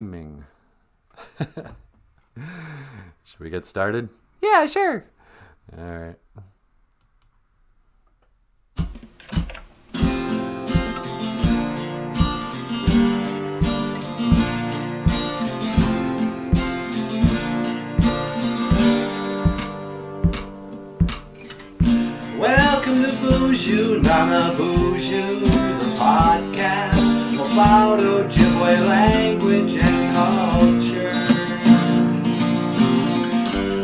Ming. Should we get started? Yeah, sure. All right. Welcome to BOOZHOO NANABOOZHOO, the podcast about Ojibwe language and culture.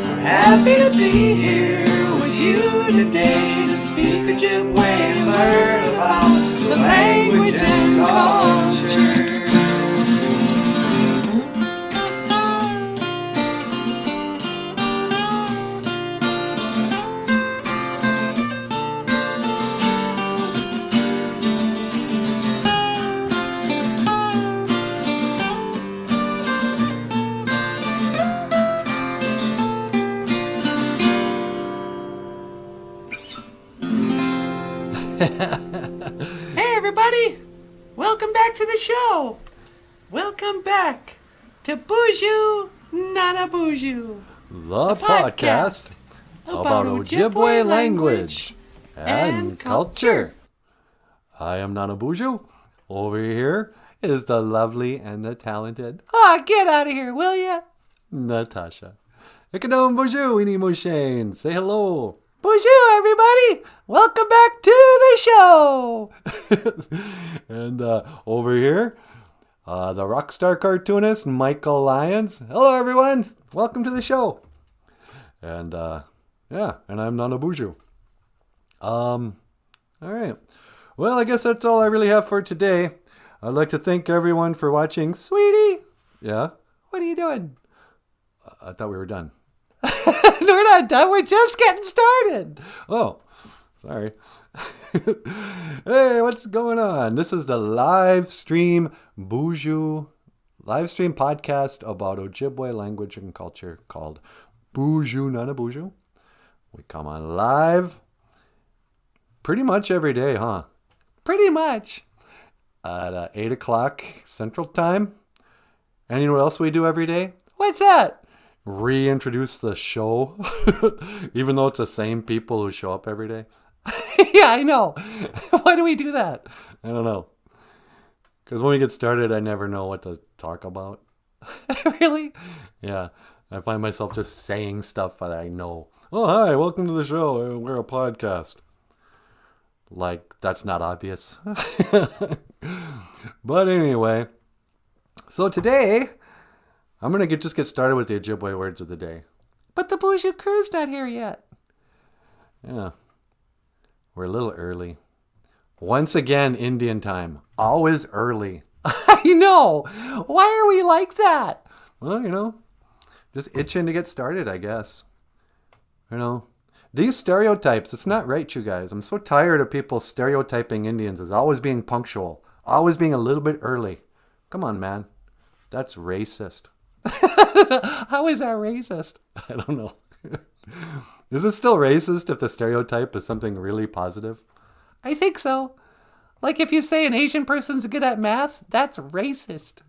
I'm happy to be here with you today to speak Ojibwe and learn about the language and culture. Hey everybody! Welcome back to the show! Welcome back to BOOZHOO NANABOOZHOO, The podcast about Ojibwe language and culture. I am Nanaboozhoo. Over here is the lovely and the talented Get out of here, will ya? Natasha. Ikadom Boozhoo, Weenie Moshane. Say hello. BOOZHOO everybody! Welcome back to the show! And over here, the rock star cartoonist Michael Lyons. Hello, everyone. Welcome to the show. And and I'm Nanaboozhoo. All right. Well, I guess that's all I really have for today. I'd like to thank everyone for watching. Sweetie, Yeah, what are you doing? I thought we were done. We're not done, we're just getting started! Oh, sorry. Hey, what's going on? This is the Livestream BOOZHOO Livestream podcast about Ojibwe language and culture called BOOZHOO NANABOOZHOO. We come on live pretty much every day, huh? Pretty much. At 8 o'clock Central Time. And you know what else we do every day? What's that? Reintroduce the show, even though it's the same people who show up every day. Yeah, I know. Why do we do that? I don't know. Because when we get started, I never know what to talk about. Really? Yeah. I find myself just saying stuff that I know. Oh, hi, welcome to the show. We're a podcast. Like, that's not obvious. But anyway. So today, I'm going to just get started with the Ojibwe words of the day. But the BOOZHOO crew's not here yet. Yeah. We're a little early. Once again, Indian time. Always early. I know. Why are we like that? Well, just itching to get started, I guess. These stereotypes, it's not right, you guys. I'm so tired of people stereotyping Indians as always being punctual, always being a little bit early. Come on, man. That's racist. How is that racist? I don't know. Is it still racist if the stereotype is something really positive? I think so. Like if you say an Asian person's good at math, that's racist.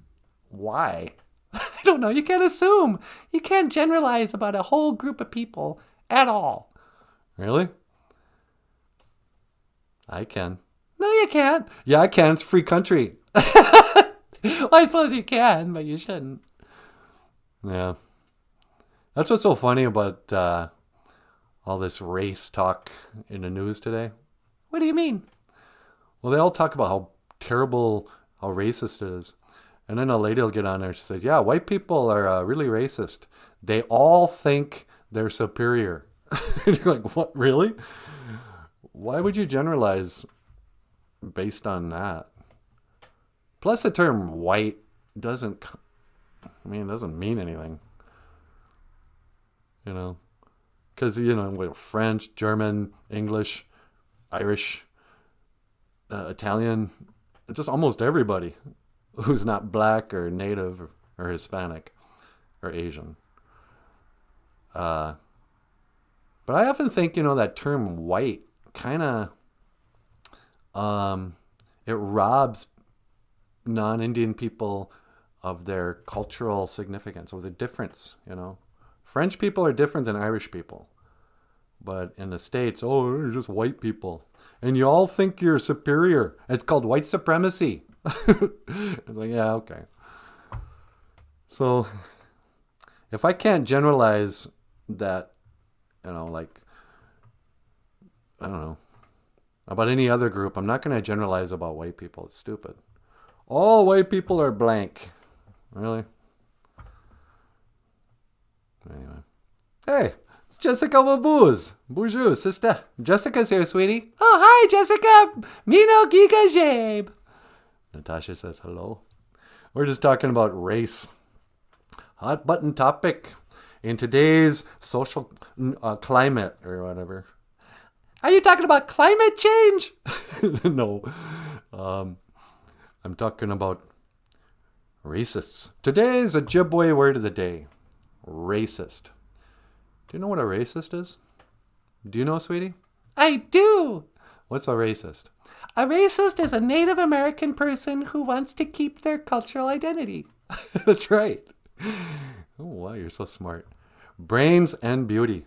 Why? I don't know. You can't assume. You can't generalize about a whole group of people at all. Really? I can. No, you can't. Yeah, I can. It's a free country. Well, I suppose you can, but you shouldn't. Yeah. That's what's so funny about all this race talk in the news today. What do you mean? Well, they all talk about how terrible, how racist it is. And then a lady will get on there. She says, yeah, white people are really racist. They all think they're superior. And you're like, what, really? Why would you generalize based on that? Plus, the term white doesn't mean anything. Because, French, German, English, Irish, Italian, just almost everybody who's not black or native or Hispanic or Asian. But I often think, that term white kind of, it robs non-Indian people of their cultural significance, of the difference, French people are different than Irish people. But in the States, oh, they're just white people. And you all think you're superior. It's called white supremacy. I'm like, yeah, okay. So if I can't generalize that, like, I don't know, about any other group, I'm not going to generalize about white people. It's stupid. All white people are blank. Really? Anyway. Hey, it's Jessica with Booze. Bonjour, sister. Jessica's here, sweetie. Oh, hi, Jessica. Mino Giga Jabe. Natasha says hello. We're just talking about race. Hot button topic in today's social climate or whatever. Are you talking about climate change? No. I'm talking about racists. Today's Ojibwe word of the day. Racist. Do you know what a racist is? Do you know, sweetie? I do. What's a racist? A racist is a Native American person who wants to keep their cultural identity. That's right. Oh, wow, you're so smart. Brains and beauty.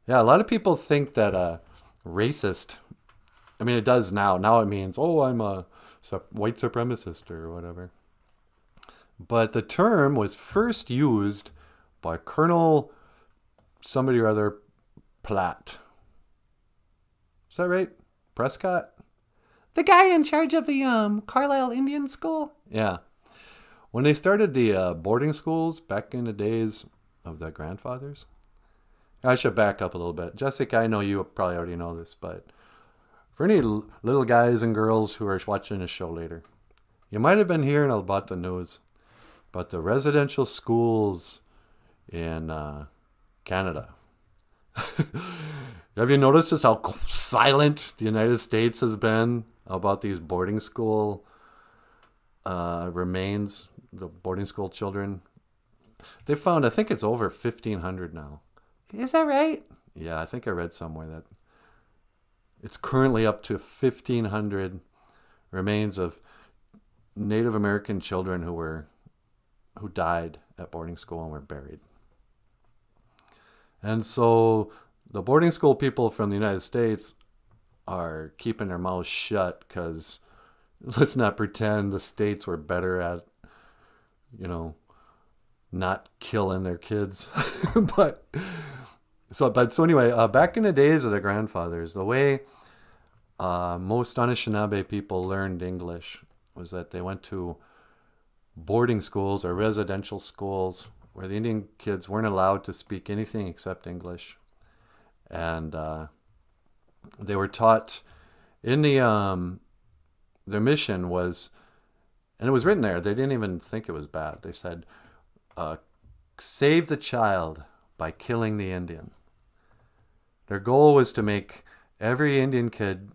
Yeah, a lot of people think that racist, I mean, it does now. Now it means, oh, I'm a white supremacist or whatever. But the term was first used by Colonel somebody or other Platt. Is that right? Prescott? The guy in charge of the Carlisle Indian School? Yeah. When they started the boarding schools back in the days of their grandfathers. I should back up a little bit. Jessica, I know you probably already know this, but for any little guys and girls who are watching the show later, you might have been hearing about the news about the residential schools in Canada. Have you noticed just how silent the United States has been about these boarding school remains, the boarding school children? They found, I think it's over 1,500 now. Is that right? Yeah, I think I read somewhere that it's currently up to 1,500 remains of Native American children who died at boarding school and were buried. And so the boarding school people from the United States are keeping their mouths shut because let's not pretend the states were better at, not killing their kids. But anyway, back in the days of the grandfathers, the way most Anishinaabe people learned English was that they went to boarding schools or residential schools where the Indian kids weren't allowed to speak anything except English. And they were taught in their mission was, and it was written there, they didn't even think it was bad. They said, save the child by killing the Indian. Their goal was to make every Indian kid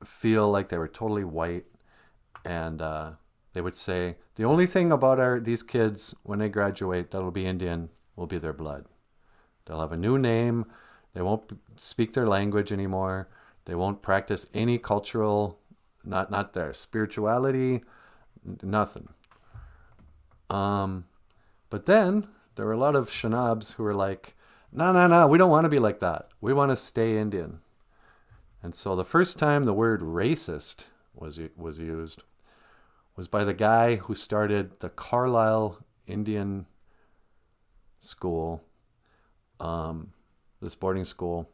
feel like they were totally white. And they would say, the only thing about these kids when they graduate that'll be Indian will be their blood. They'll have a new name. They won't speak their language anymore. They won't practice any cultural, not their spirituality, nothing. But then there were a lot of Shinabs who were like, no, we don't want to be like that. We want to stay Indian. And so the first time the word racist was used was by the guy who started the Carlisle Indian School, this boarding school.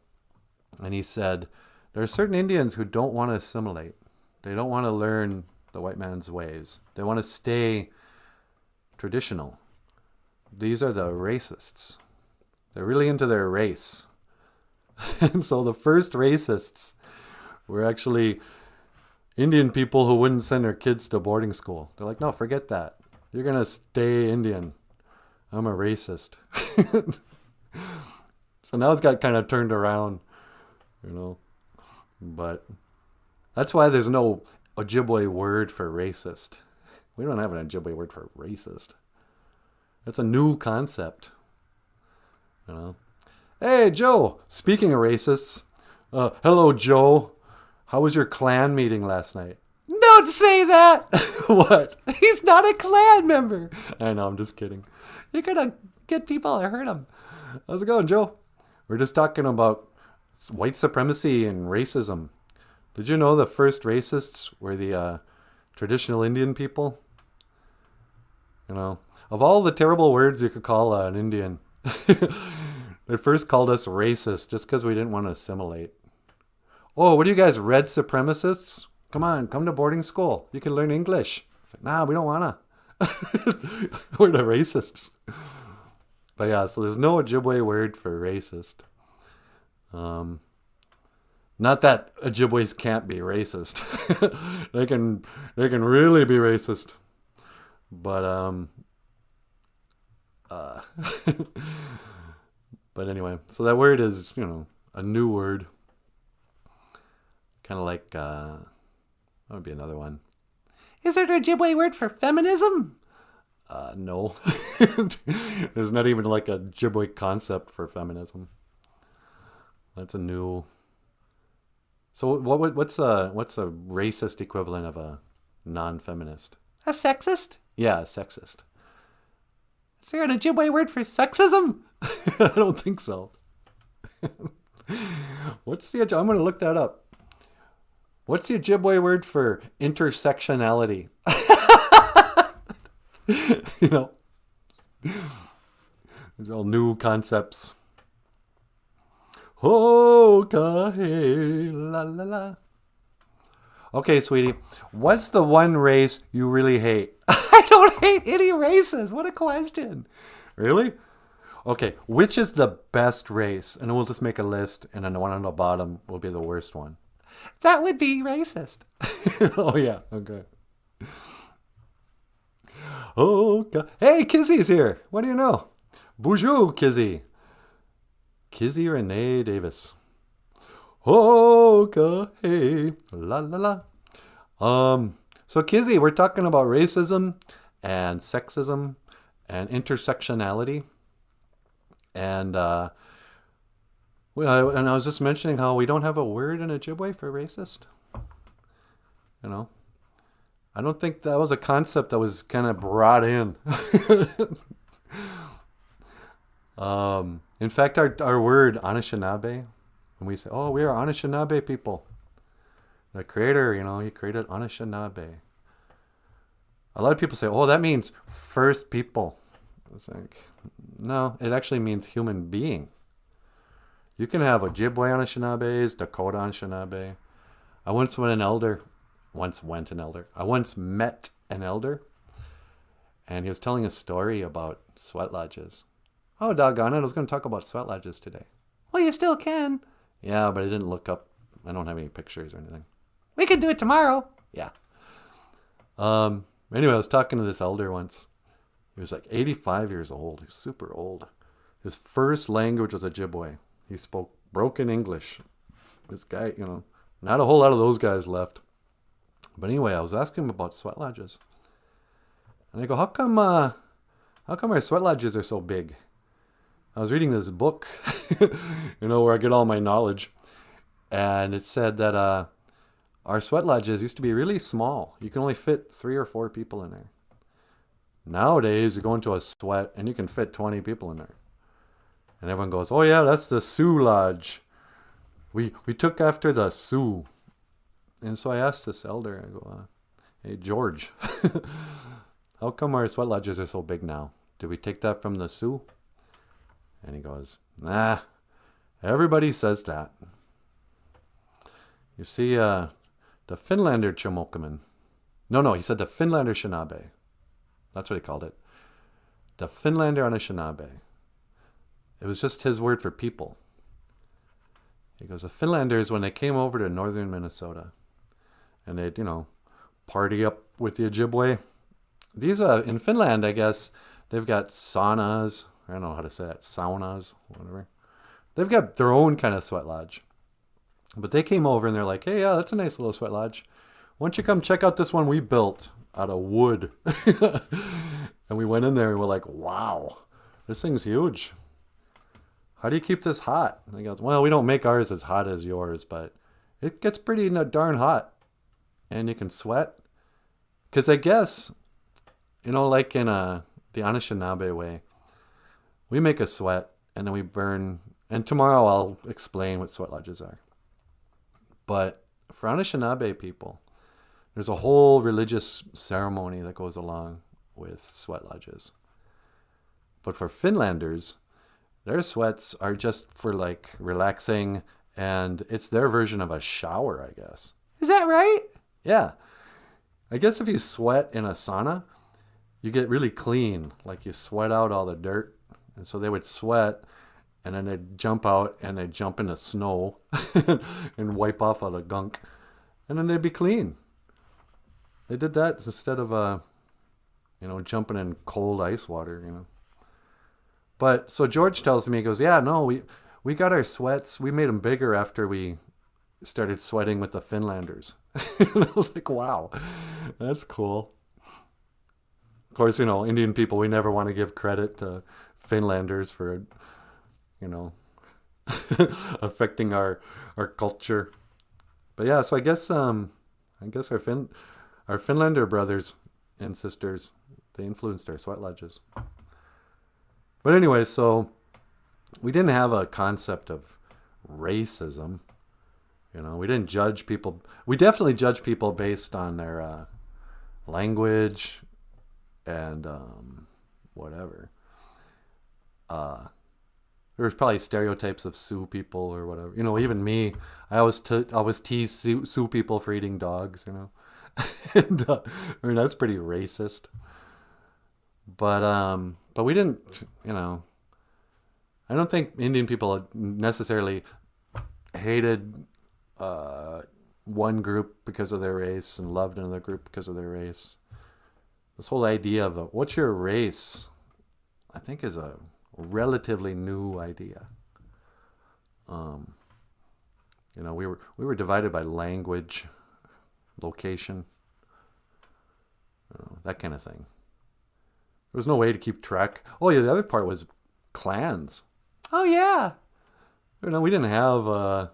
And he said, there are certain Indians who don't want to assimilate. They don't want to learn the white man's ways. They want to stay traditional. These are the racists. They're really into their race. And so the first racists were actually Indian people who wouldn't send their kids to boarding school. They're like, no, forget that. You're going to stay Indian. I'm a racist. So now it's got kind of turned around, But that's why there's no Ojibwe word for racist. We don't have an Ojibwe word for racist. That's a new concept. Hey, Joe, speaking of racists, hello, Joe. How was your clan meeting last night? Don't say that! What? He's not a clan member! I know, I'm just kidding. You're gonna get people to hurt him. How's it going, Joe? We're just talking about white supremacy and racism. Did you know the first racists were the traditional Indian people? You know, of all the terrible words you could call an Indian, they first called us racist just because we didn't want to assimilate. Oh, what are you guys, red supremacists? Come on, come to boarding school. You can learn English. It's like, nah, we don't wanna. We're the racists. But yeah, so there's no Ojibwe word for racist. Not that Ojibwes can't be racist. They can really be racist. But but anyway, so that word is, a new word. Kind of like that would be another one. Is there an Ojibwe word for feminism? No. There's not even like a Ojibwe concept for feminism. That's a new. So what's a racist equivalent of a non-feminist? A sexist? Yeah, a sexist. Is there an Ojibwe word for sexism? I don't think so. I'm going to look that up. What's the Ojibwe word for intersectionality? These are all new concepts. Oh, kahe, la la la. Okay, sweetie. What's the one race you really hate? I don't hate any races. What a question. Really? Okay, which is the best race? And we'll just make a list, and then the one on the bottom will be the worst one. That would be racist. Oh, yeah. Okay. Oh, God. Hey, Kizzy's here. What do you know? BOOZHOO, Kizzy. Kizzy Renee Davis. Oh, God. Hey. La, la, la. So, Kizzy, we're talking about racism and sexism and intersectionality. And I was just mentioning how we don't have a word in Ojibwe for racist. I don't think that was a concept that was kind of brought in. In fact, our word Anishinaabe, when we say, oh, we are Anishinaabe people. The creator, he created Anishinaabe. A lot of people say, oh, that means first people. It's like, no, it actually means human being. You can have Ojibwe Anishinabes, Dakota Anishinaabe. I once met an elder, and he was telling a story about sweat lodges. Oh, doggone it, I was going to talk about sweat lodges today. Well, you still can. Yeah, but I didn't look up. I don't have any pictures or anything. We can do it tomorrow. Yeah. Anyway, I was talking to this elder once. He was like 85 years old. He was super old. His first language was Ojibwe. He spoke broken English. This guy, not a whole lot of those guys left. But anyway, I was asking him about sweat lodges. And I go, how come our sweat lodges are so big? I was reading this book, where I get all my knowledge. And it said that our sweat lodges used to be really small. You can only fit 3 or 4 people in there. Nowadays, you go into a sweat and you can fit 20 people in there. And everyone goes, oh yeah, that's the Sioux Lodge. We took after the Sioux. And so I asked this elder, I go, hey, George, how come our sweat lodges are so big now? Did we take that from the Sioux? And he goes, nah, everybody says that. You see, the Finlander Chamokaman. No, he said the Finlander Shinabe. That's what he called it. The Finlander Anishinaabe. It was just his word for people. He goes, the Finlanders, when they came over to northern Minnesota, and they'd, party up with the Ojibwe. These, in Finland, I guess, they've got saunas. I don't know how to say that. Saunas, whatever. They've got their own kind of sweat lodge. But they came over and they're like, hey, yeah, that's a nice little sweat lodge. Why don't you come check out this one we built out of wood? And we went in there and we're like, wow, this thing's huge. How do you keep this hot? And he goes, well, we don't make ours as hot as yours, but it gets pretty darn hot. and you can sweat. Because I guess, like in the Anishinaabe way, we make a sweat and then we burn. And tomorrow I'll explain what sweat lodges are. But for Anishinaabe people, there's a whole religious ceremony that goes along with sweat lodges. But for Finlanders, their sweats are just for like relaxing, and it's their version of a shower, I guess. Is that right? Yeah. I guess if you sweat in a sauna, you get really clean. Like you sweat out all the dirt. And so they would sweat, and then they'd jump out and they'd jump in the snow and wipe off all the gunk. And then they'd be clean. They did that instead of, jumping in cold ice water, But so George tells me, he goes, yeah, no, we got our sweats. We made them bigger after we started sweating with the Finlanders. And I was like, wow, that's cool. Of course, Indian people, we never want to give credit to Finlanders for, affecting our culture. But yeah, so I guess our Finlander brothers and sisters, they influenced our sweat lodges. But anyway, so we didn't have a concept of racism. We didn't judge people. We definitely judge people based on their language and whatever. There's probably stereotypes of Sioux people or whatever. Even me, I always tease Sioux people for eating dogs. And that's pretty racist. But we didn't. I don't think Indian people necessarily hated one group because of their race and loved another group because of their race. This whole idea of what's your race, I think, is a relatively new idea. We were divided by language, location, that kind of thing. There was no way to keep track. Oh yeah, the other part was clans. Oh yeah. We didn't have what's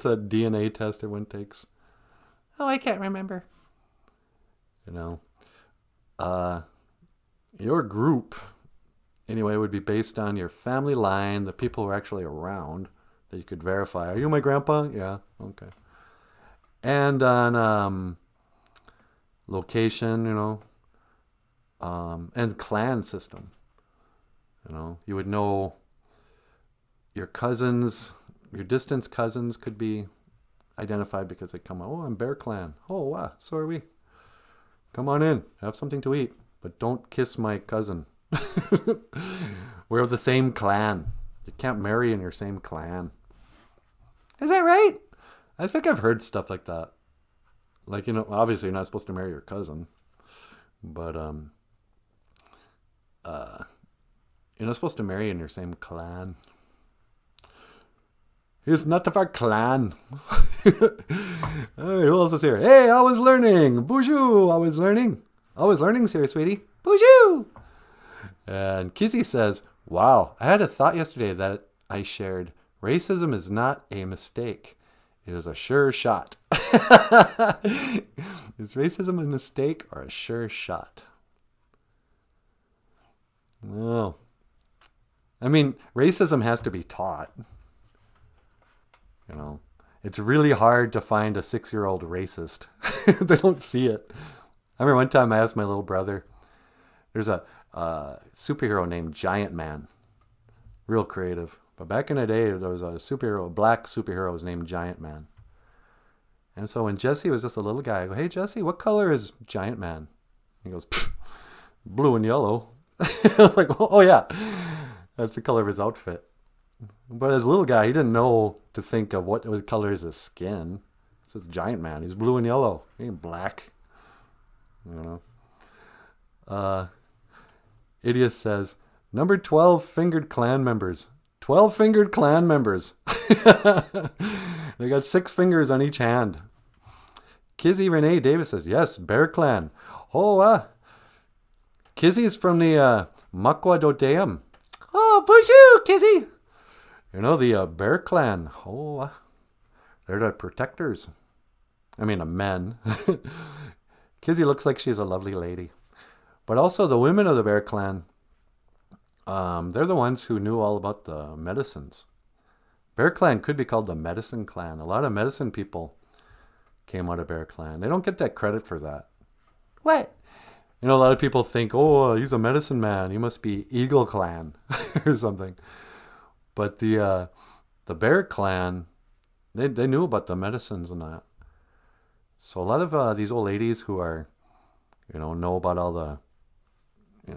that DNA test everyone takes? Oh, I can't remember. Your group, anyway, would be based on your family line, the people who are actually around that you could verify. Are you my grandpa? Yeah, okay. And on location, and clan system. You would know your cousins, your distant cousins could be identified because they come out. Oh, I'm Bear Clan. Oh, wow, so are we. Come on in, have something to eat, but don't kiss my cousin. We're of the same clan. You can't marry in your same clan. Is that right? I think I've heard stuff like that. Like, obviously you're not supposed to marry your cousin, but you're not supposed to marry in your same clan. He's not of our clan. All right, who else is here? Hey, I was learning. BOOZHOO, I was learning. I was learning, here, sweetie. BOOZHOO! And Kizzy says, wow, I had a thought yesterday that I shared. Racism is not a mistake. It is a sure shot. Is racism a mistake or a sure shot? No. I mean, racism has to be taught. It's really hard to find a 6-year-old racist. They don't see it. I remember one time I asked my little brother, there's a superhero named Giant Man. Real creative. But back in the day, there was a black superhero was named Giant Man. And so when Jesse was just a little guy, I go, hey, Jesse, what color is Giant Man? He goes, blue and yellow. I was like, oh, yeah, that's the color of his outfit. But as a little guy, he didn't know to think of what color is his skin. It says Giant Man. He's blue and yellow. He ain't black. Idiot says, number 12 fingered clan members. 12 fingered clan members. They got 6 fingers on each hand. Kizzy Renee Davis says, yes, Bear Clan. Oh, Kizzy's from the Makwa Dodeum. Oh, BOOZHOO, Kizzy. The Bear Clan. Oh, they're the protectors. I mean, a men. Kizzy looks like she's a lovely lady. But also the women of the Bear Clan, they're the ones who knew all about the medicines. Bear Clan could be called the medicine clan. A lot of medicine people came out of Bear Clan. They don't get that credit for that. What? You know, a lot of people think, oh, he's a medicine man. He must be Eagle Clan or something. But the Bear Clan, they knew about the medicines and that. So a lot of these old ladies who are, know about all the,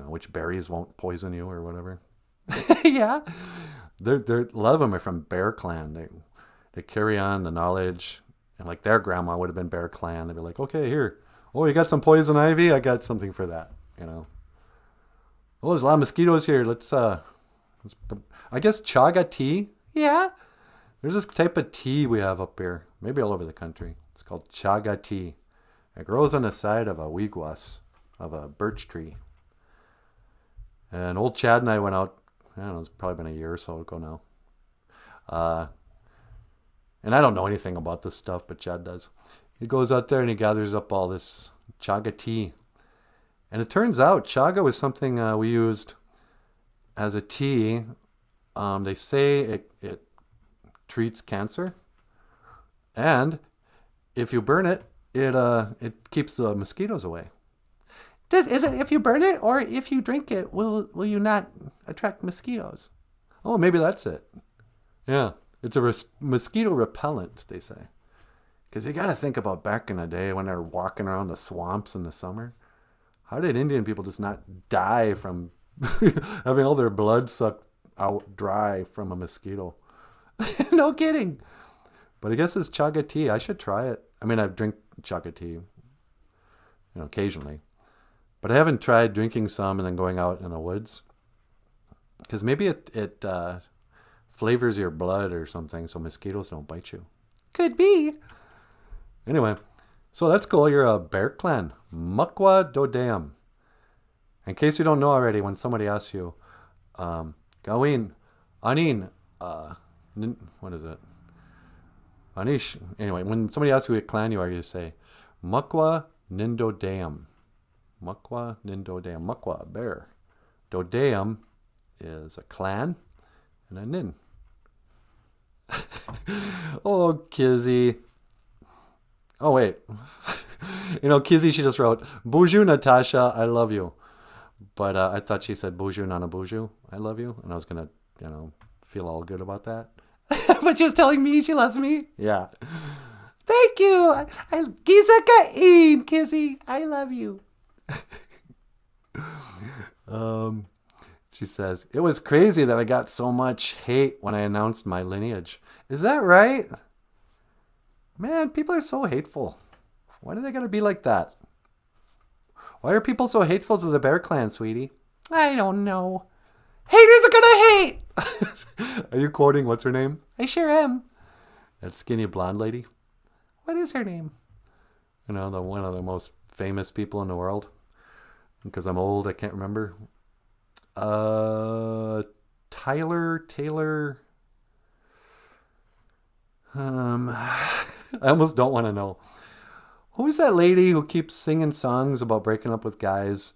which berries won't poison you or whatever. Yeah. A lot of them are from Bear Clan. They carry on the knowledge. And like their grandma would have been Bear Clan. They'd be like, okay, here. Oh, you got some poison ivy? I got something for that, Oh, there's a lot of mosquitoes here. Let's I guess chaga tea. Yeah. There's this type of tea we have up here. Maybe all over the country. It's called chaga tea. It grows on the side of a wigwas, of a birch tree. And old Chad and I went out, I don't know, it's probably been a year or so ago now. And I don't know anything about this stuff, but Chad does. He goes out there and he gathers up all this chaga tea. And it turns out chaga was something we used as a tea. They say it treats cancer. And if you burn it, it keeps the mosquitoes away. Is it if you burn it or if you drink it, will you not attract mosquitoes? Oh, maybe that's it. Yeah, it's a mosquito repellent, they say. Because you got to think about back in the day when they're walking around the swamps in the summer. How did Indian people just not die from having all their blood sucked out dry from a mosquito? No kidding. But I guess it's chaga tea. I should try it. I mean, I drink chaga tea, occasionally. But I haven't tried drinking some and then going out in the woods. Because maybe it flavors your blood or something so mosquitoes don't bite you. Could be. Anyway, so that's cool. You're a Bear Clan. Mukwa Dodam. In case you don't know already, when somebody asks you, Gawin, Anin, what is it? Anish. Anyway, when somebody asks you what clan you are, you say, Mukwa Nindo Dam. Mukwa Nindo Dam. Mukwa, bear. Dodam is a clan and a nin. Oh, Kizzy. Oh, wait. Kizzy, she just wrote, BOOZHOO Natasha, I love you. But I thought she said BOOZHOO NANABOOZHOO, I love you. And I was going to, feel all good about that. But she was telling me she loves me. Yeah. Thank you. Gizaka Kizzy, I love you. She says, it was crazy that I got so much hate when I announced my lineage. Is that right? Man, people are so hateful. Why do they gotta be like that? Why are people so hateful to the Bear Clan, sweetie? I don't know. Haters are gonna hate! Are you quoting what's her name? I sure am. That skinny blonde lady? What is her name? One of the most famous people in the world. Because I'm old, I can't remember. Taylor. I almost don't want to know. Who's that lady who keeps singing songs about breaking up with guys?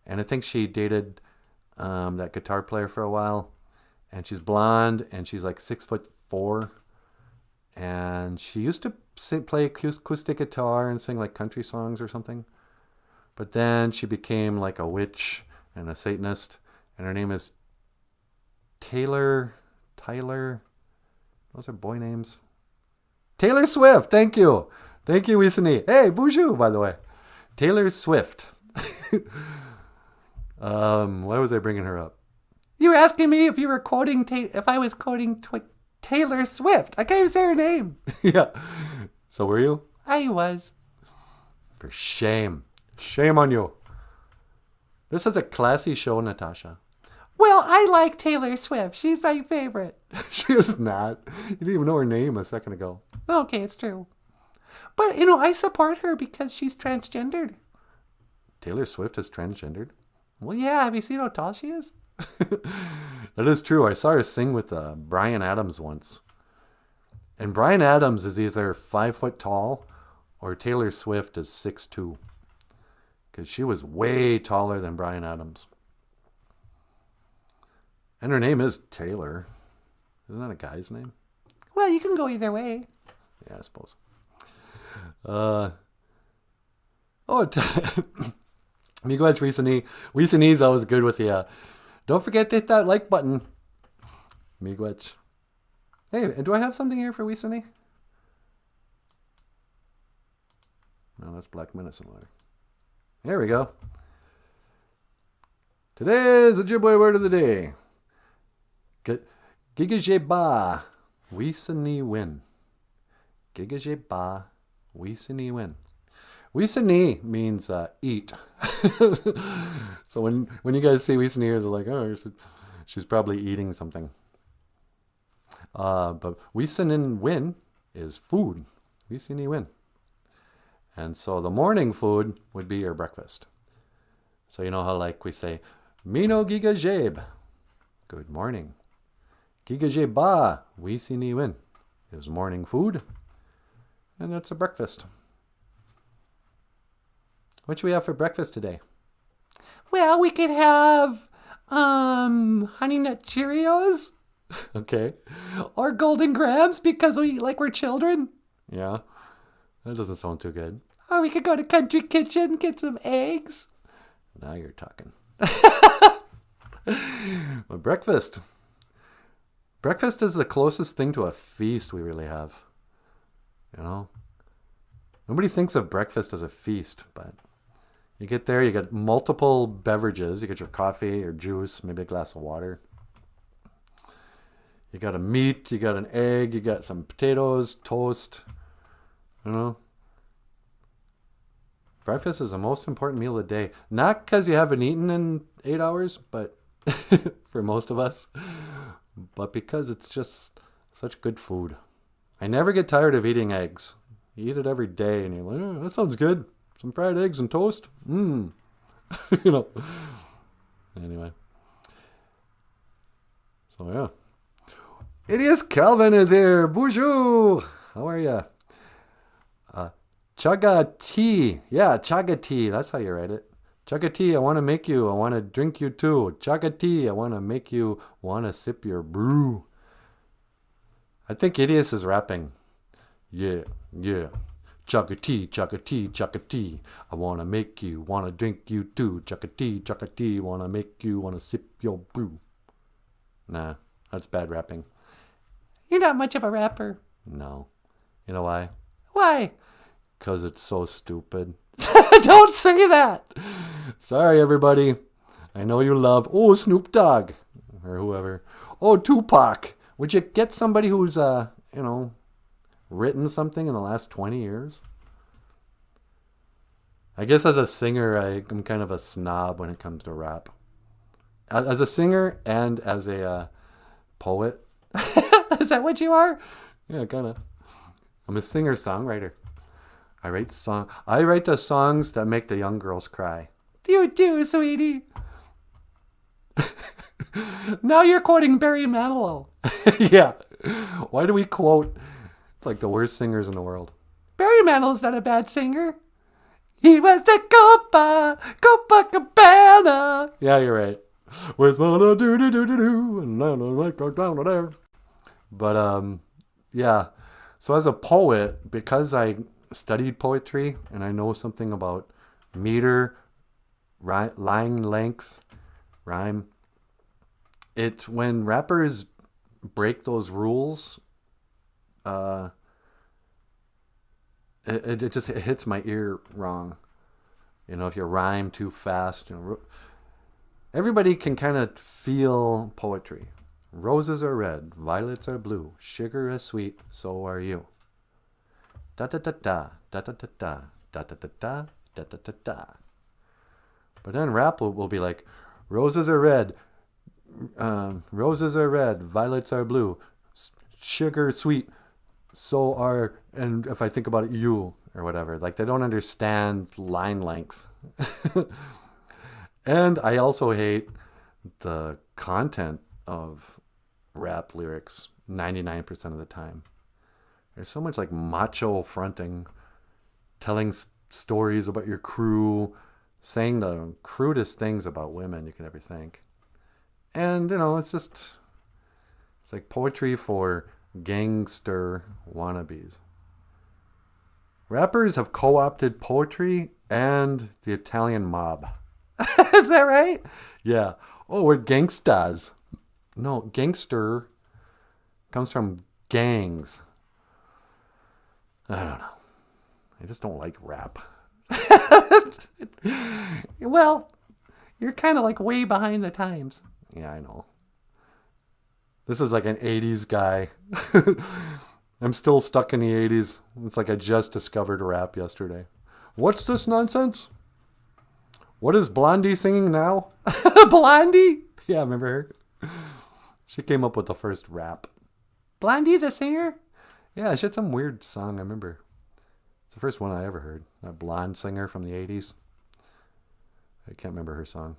And I think she dated that guitar player for a while. And she's blonde and she's like 6'4". And she used to play acoustic guitar and sing like country songs or something. But then she became like a witch and a Satanist. And her name is Tyler. Those are boy names. Taylor Swift. Thank you. Thank you, Wisani. Hey, BOOZHOO, by the way. Taylor Swift. Why was I bringing her up? You were asking me if you were quoting, if I was quoting Taylor Swift. I can't even say her name. Yeah. So were you? I was. For shame. Shame on you. This is a classy show, Natasha. Well, I like Taylor Swift. She's my favorite. She is not. You didn't even know her name a second ago. Okay, it's true. But, I support her because she's transgendered. Taylor Swift is transgendered? Well, yeah. Have you seen how tall she is? That is true. I saw her sing with Bryan Adams once. And Bryan Adams is either 5 foot tall or Taylor Swift is 6'2", because she was way taller than Bryan Adams. And her name is Taylor. Isn't that a guy's name? Well, you can go either way. Yeah, I suppose. Miigwech Wisani's always good with you. Don't forget to hit that like button. Miigwech. Hey, do I have something here for Wisani? No, that's black medicine water. There we go. Today's Ojibwe word of the day. Gigajeba Wisani win. Gigajeba Wisani win. Wisani means eat. So when you guys see Wisani, it's like, oh, she's probably eating something. But Wisanin win is food. Wisani win. And so the morning food would be your breakfast. So you know how like we say, Mino Gigajeb. Good morning. Gigajeba Wisani win is morning food. And that's a breakfast. What should we have for breakfast today? Well, we could have Honey Nut Cheerios. Okay. Or Golden Grams because we eat like we're children. Yeah. That doesn't sound too good. Or we could go to Country Kitchen, get some eggs. Now you're talking. Well, breakfast. Breakfast is the closest thing to a feast we really have. You know? Nobody thinks of breakfast as a feast, but you get there, you get multiple beverages. You get your coffee, your juice, maybe a glass of water. You got a meat, you got an egg, you got some potatoes, toast. You know? Breakfast is the most important meal of the day. Not because you haven't eaten in 8 hours, but for most of us. But because it's just such good food. I never get tired of eating eggs. You eat it every day and you're like, oh, that sounds good. Some fried eggs and toast. You know. Anyway. So yeah. Idiot Calvin is here. BOOZHOO. How are ya? Chaga tea. Yeah, chaga tea. That's how you write it. Chaga tea, I want to make you. I want to drink you too. Chaga tea, I want to make you want to sip your brew. I think Idius is rapping. Yeah, yeah. Chaga tea, chaga tea, chaga tea. I want to make you want to drink you too. Chaga tea, want to make you want to sip your brew. Nah, that's bad rapping. You're not much of a rapper. No. You know why? Why? Because it's so stupid. Don't say that. Sorry, everybody. I know you love, Snoop Dogg. Or whoever. Tupac. Would you get somebody who's, written something in the last 20 years? I guess as a singer, I'm kind of a snob when it comes to rap. As a singer and as a poet. Is that what you are? Yeah, kind of. I'm a singer-songwriter. I write the songs that make the young girls cry. You do, sweetie. Now you're quoting Barry Manilow. Yeah. Why do we quote? It's like the worst singers in the world. Barry Manilow's not a bad singer. He was the Copacabana. Yeah, you're right. Where's my do and down there. But yeah. So as a poet, because I studied poetry and I know something about meter, line length, rhyme. When rappers break those rules, it just hits my ear wrong. You know, if you rhyme too fast, everybody can kind of feel poetry. Roses are red, violets are blue, sugar is sweet, so are you. Da da da da da da da da da da da da da da da da. But then rap will be like, roses are red, violets are blue, sugar sweet, so are, and if I think about it, you, or whatever. Like, they don't understand line length. And I also hate the content of rap lyrics 99% of the time. There's so much like macho fronting, telling stories about your crew, saying the crudest things about women you can ever think. And, it's like poetry for gangster wannabes. Rappers have co-opted poetry and the Italian mob. Is that right? Yeah. Oh, we're gangstas. No, gangster comes from gangs. I don't know. I just don't like rap. Well, you're kind of like way behind the times. Yeah, I know. This is like an 80s guy. I'm still stuck in the 80s. It's like I just discovered rap yesterday. What's this nonsense? What is Blondie singing now? Blondie? Yeah, remember her? She came up with the first rap. Blondie the singer? Yeah, she had some weird song, I remember. It's the first one I ever heard. A blonde singer from the 80s. I can't remember her song.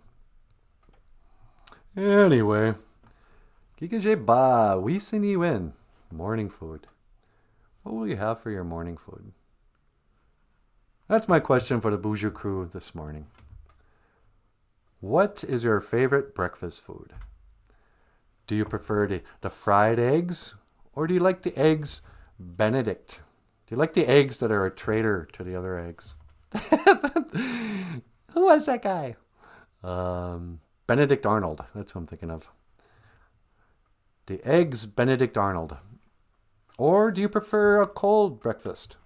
Anyway. Kikaje ba, wisini win. Morning food. What will you have for your morning food? That's my question for the BOOZHOO crew this morning. What is your favorite breakfast food? Do you prefer the fried eggs? Or do you like the eggs Benedict? Do you like the eggs that are a traitor to the other eggs? Who was that guy? Benedict Arnold. That's who I'm thinking of. The eggs Benedict Arnold. Or do you prefer a cold breakfast?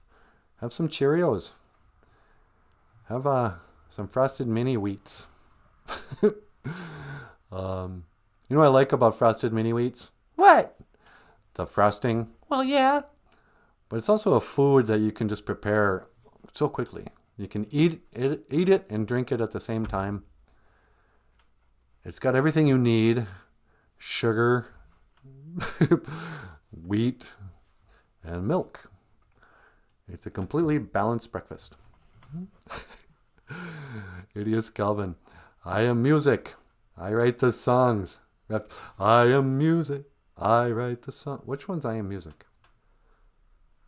Have some Cheerios. Have some Frosted Mini Wheats. You know what I like about Frosted Mini Wheats? What? The frosting. Well, yeah. But it's also a food that you can just prepare so quickly. You can eat it and drink it at the same time. It's got everything you need. Sugar, wheat, and milk. It's a completely balanced breakfast. Idiot Calvin. I am music. I write the songs. I am music. I write the song. Which one's I am music?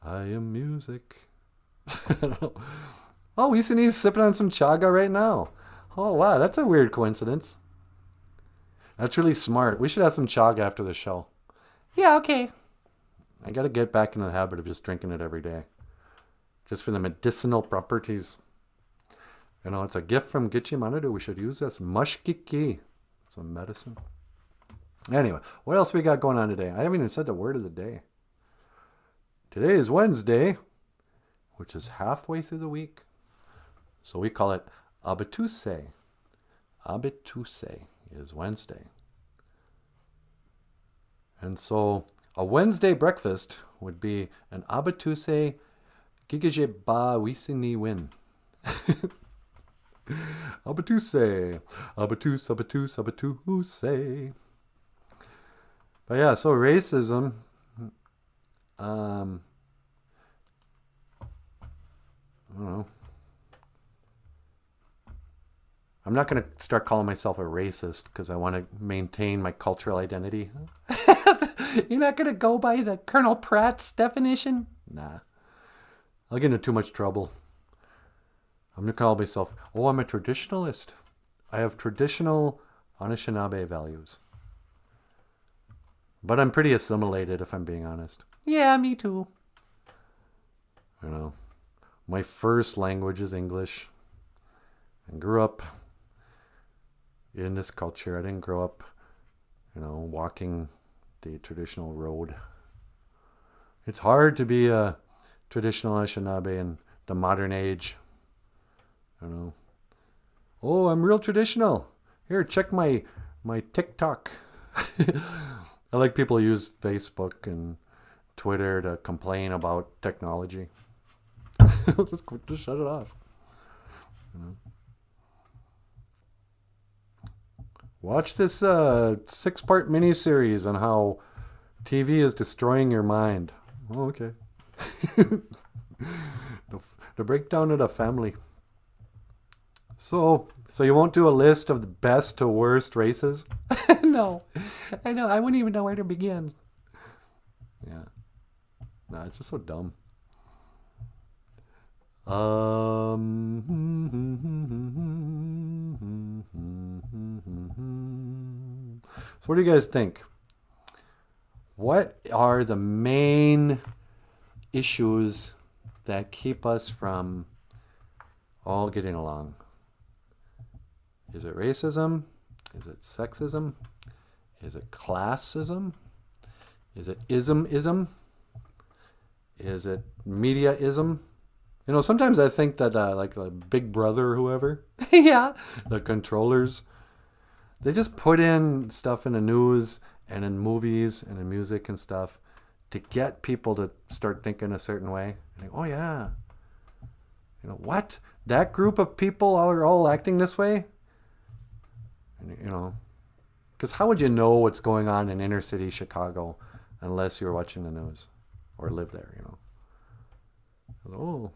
I am music. I don't know. Oh, he's sipping on some chaga right now. Oh, wow. That's a weird coincidence. That's really smart. We should have some chaga after the show. Yeah, okay. I got to get back in the habit of just drinking it every day. Just for the medicinal properties. It's a gift from Gitchi Manadu. We should use this. Mushkiki. Some medicine. Anyway, what else we got going on today? I haven't even said the word of the day. Today is Wednesday, which is halfway through the week. So we call it Abituse. Abituse is Wednesday. And so a Wednesday breakfast would be an Abituse Gigaje Ba Wisini Win. Abatuse. Abatus, abatus, abatuse. But yeah, so racism. I don't know. I'm not going to start calling myself a racist because I want to maintain my cultural identity. You're not going to go by the Colonel Pratt's definition? Nah. I'll get into too much trouble. I'm going to call myself, I'm a traditionalist. I have traditional Anishinaabe values. But I'm pretty assimilated, if I'm being honest. Yeah, me too. My first language is English. I grew up in this culture. I didn't grow up, walking the traditional road. It's hard to be a traditional Anishinaabe in the modern age. Oh, I'm real traditional. Here, check my TikTok. I like people who use Facebook and Twitter to complain about technology. just shut it off. Watch this 6-part miniseries on how TV is destroying your mind. Oh, okay. The breakdown of the family. So you won't do a list of the best to worst races? No. I know. I wouldn't even know where to begin. Yeah. No, it's just so dumb. So what do you guys think? What are the main issues that keep us from all getting along? Is it racism? Is it sexism? Is it classism? Is it ism? Is it media-ism? You know, sometimes I think that like Big Brother or whoever, yeah, the controllers, they just put in stuff in the news and in movies and in music and stuff to get people to start thinking a certain way. And think, oh yeah, you know what? That group of people are all acting this way? And, you know, because how would you know what's going on in inner city Chicago unless you're watching the news or live there, you know? Oh,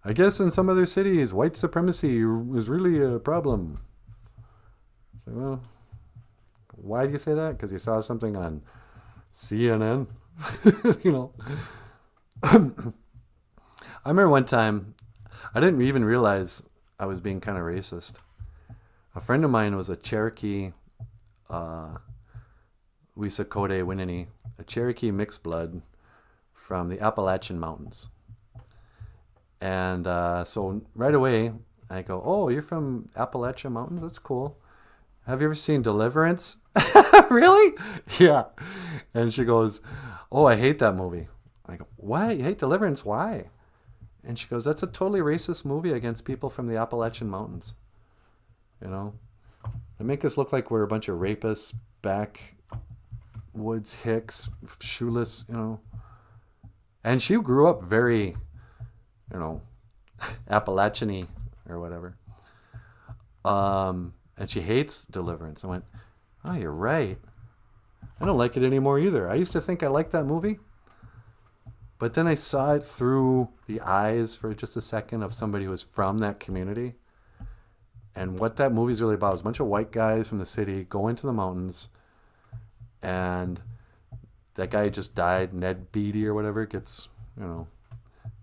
I guess in some other cities, white supremacy is really a problem. It's like, well, why do you say that? Because you saw something on CNN? You know? I remember one time, I didn't even realize I was being kind of racist. A friend of mine was a Cherokee, Wissakote Winnene, a Cherokee mixed blood from the Appalachian Mountains. And so right away, I go, oh, you're from Appalachian Mountains? That's cool. Have you ever seen Deliverance? Really? Yeah. And she goes, oh, I hate that movie. I go, what? You hate Deliverance? Why? And she goes, that's a totally racist movie against people from the Appalachian Mountains. You know? They make us look like we're a bunch of rapists, backwoods hicks, shoeless, you know. And she grew up very, you know, Appalachian-y or whatever. And she hates Deliverance. I went, oh, you're right. I don't like it anymore either. I used to think I liked that movie. But then I saw it through the eyes for just a second of somebody who was from that community. And what that movie's really about is a bunch of white guys from the city go into the mountains, and that guy just died, Ned Beatty or whatever, gets, you know,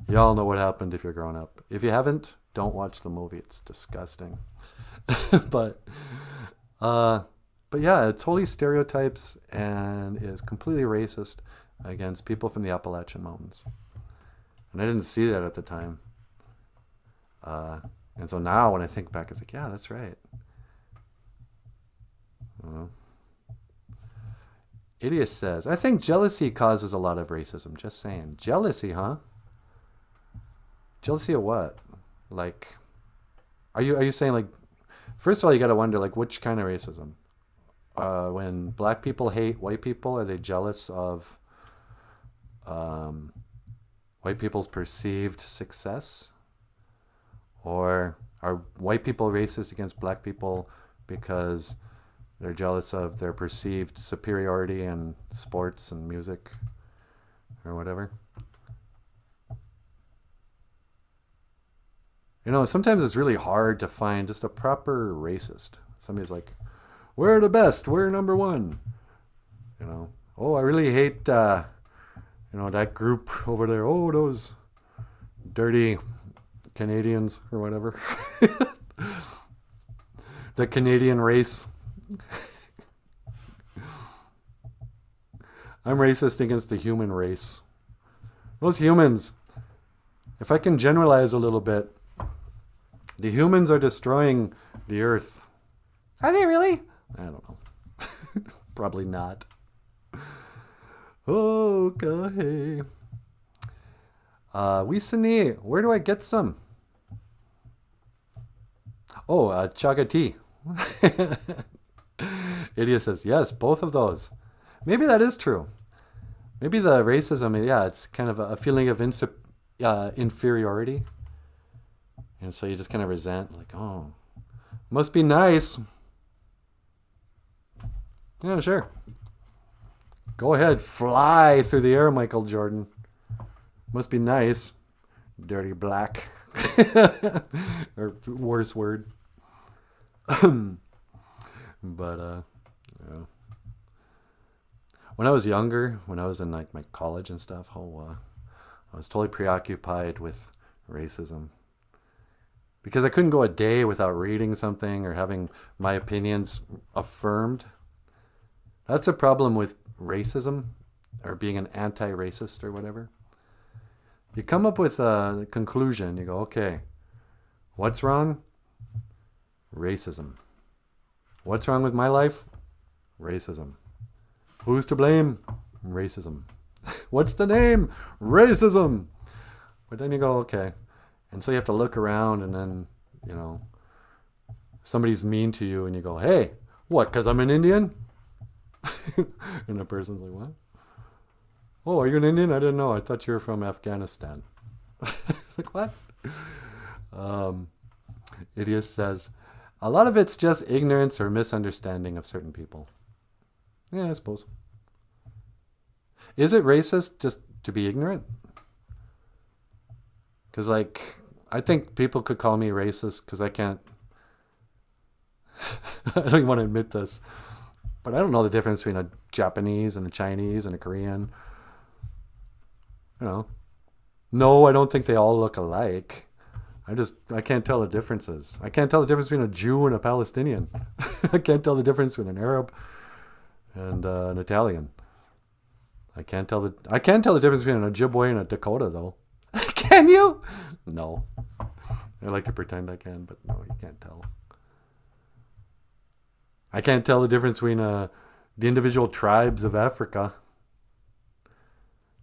y'all know what happened if you're grown up. If you haven't, don't watch the movie. It's disgusting. But yeah, it totally stereotypes and is completely racist against people from the Appalachian Mountains. And I didn't see that at the time. And so now when I think back, it's like, yeah, that's right. Idiot says, I think jealousy causes a lot of racism. Just saying. Jealousy, huh? Jealousy of what? Like, are you saying, like, first of all, you got to wonder, like, which kind of racism? When black people hate white people, are they jealous of white people's perceived success? Or are white people racist against black people because they're jealous of their perceived superiority in sports and music or whatever? You know, sometimes it's really hard to find just a proper racist. Somebody's like, we're the best, we're number one. You know, oh, I really hate, you know, that group over there. Oh, those dirty Canadians or whatever. The Canadian race. I'm racist against the human race. Those humans, if I can generalize a little bit, the humans are destroying the earth. Are they really? I don't know. Probably not. Okay. Wisani, where do I get some? Oh, chaga tea. Idiot says, yes, both of those. Maybe that is true. Maybe the racism, yeah, it's kind of a feeling of inferiority. And so you just kind of resent, like, oh, must be nice. Yeah, sure. Go ahead, fly through the air, Michael Jordan. Must be nice. Dirty black. Or worse word. But, yeah. When I was younger, when I was in like my college and stuff, I was totally preoccupied with racism. Because I couldn't go a day without reading something or having my opinions affirmed. That's a problem with racism or being an anti-racist or whatever. You come up with a conclusion. You go, okay, what's wrong? Racism. What's wrong with my life? Racism. Who's to blame? Racism. What's the name? Racism. But then you go, okay. And so you have to look around and then, you know, somebody's mean to you and you go, hey, what, because I'm an Indian? And the person's like, what? Oh, are you an Indian? I didn't know. I thought you were from Afghanistan. Like, what? Idiot says, a lot of it's just ignorance or misunderstanding of certain people. Yeah, I suppose. Is it racist just to be ignorant? Because, like, I think people could call me racist because I can't... I don't even want to admit this. But I don't know the difference between a Japanese and a Chinese and a Korean. You know. No, I don't think they all look alike. I can't tell the differences. I can't tell the difference between a Jew and a Palestinian. I can't tell the difference between an Arab and an Italian. I can't tell the difference between an Ojibwe and a Dakota, though. Can you? No. I like to pretend I can, but no, you can't tell. I can't tell the difference between the individual tribes of Africa.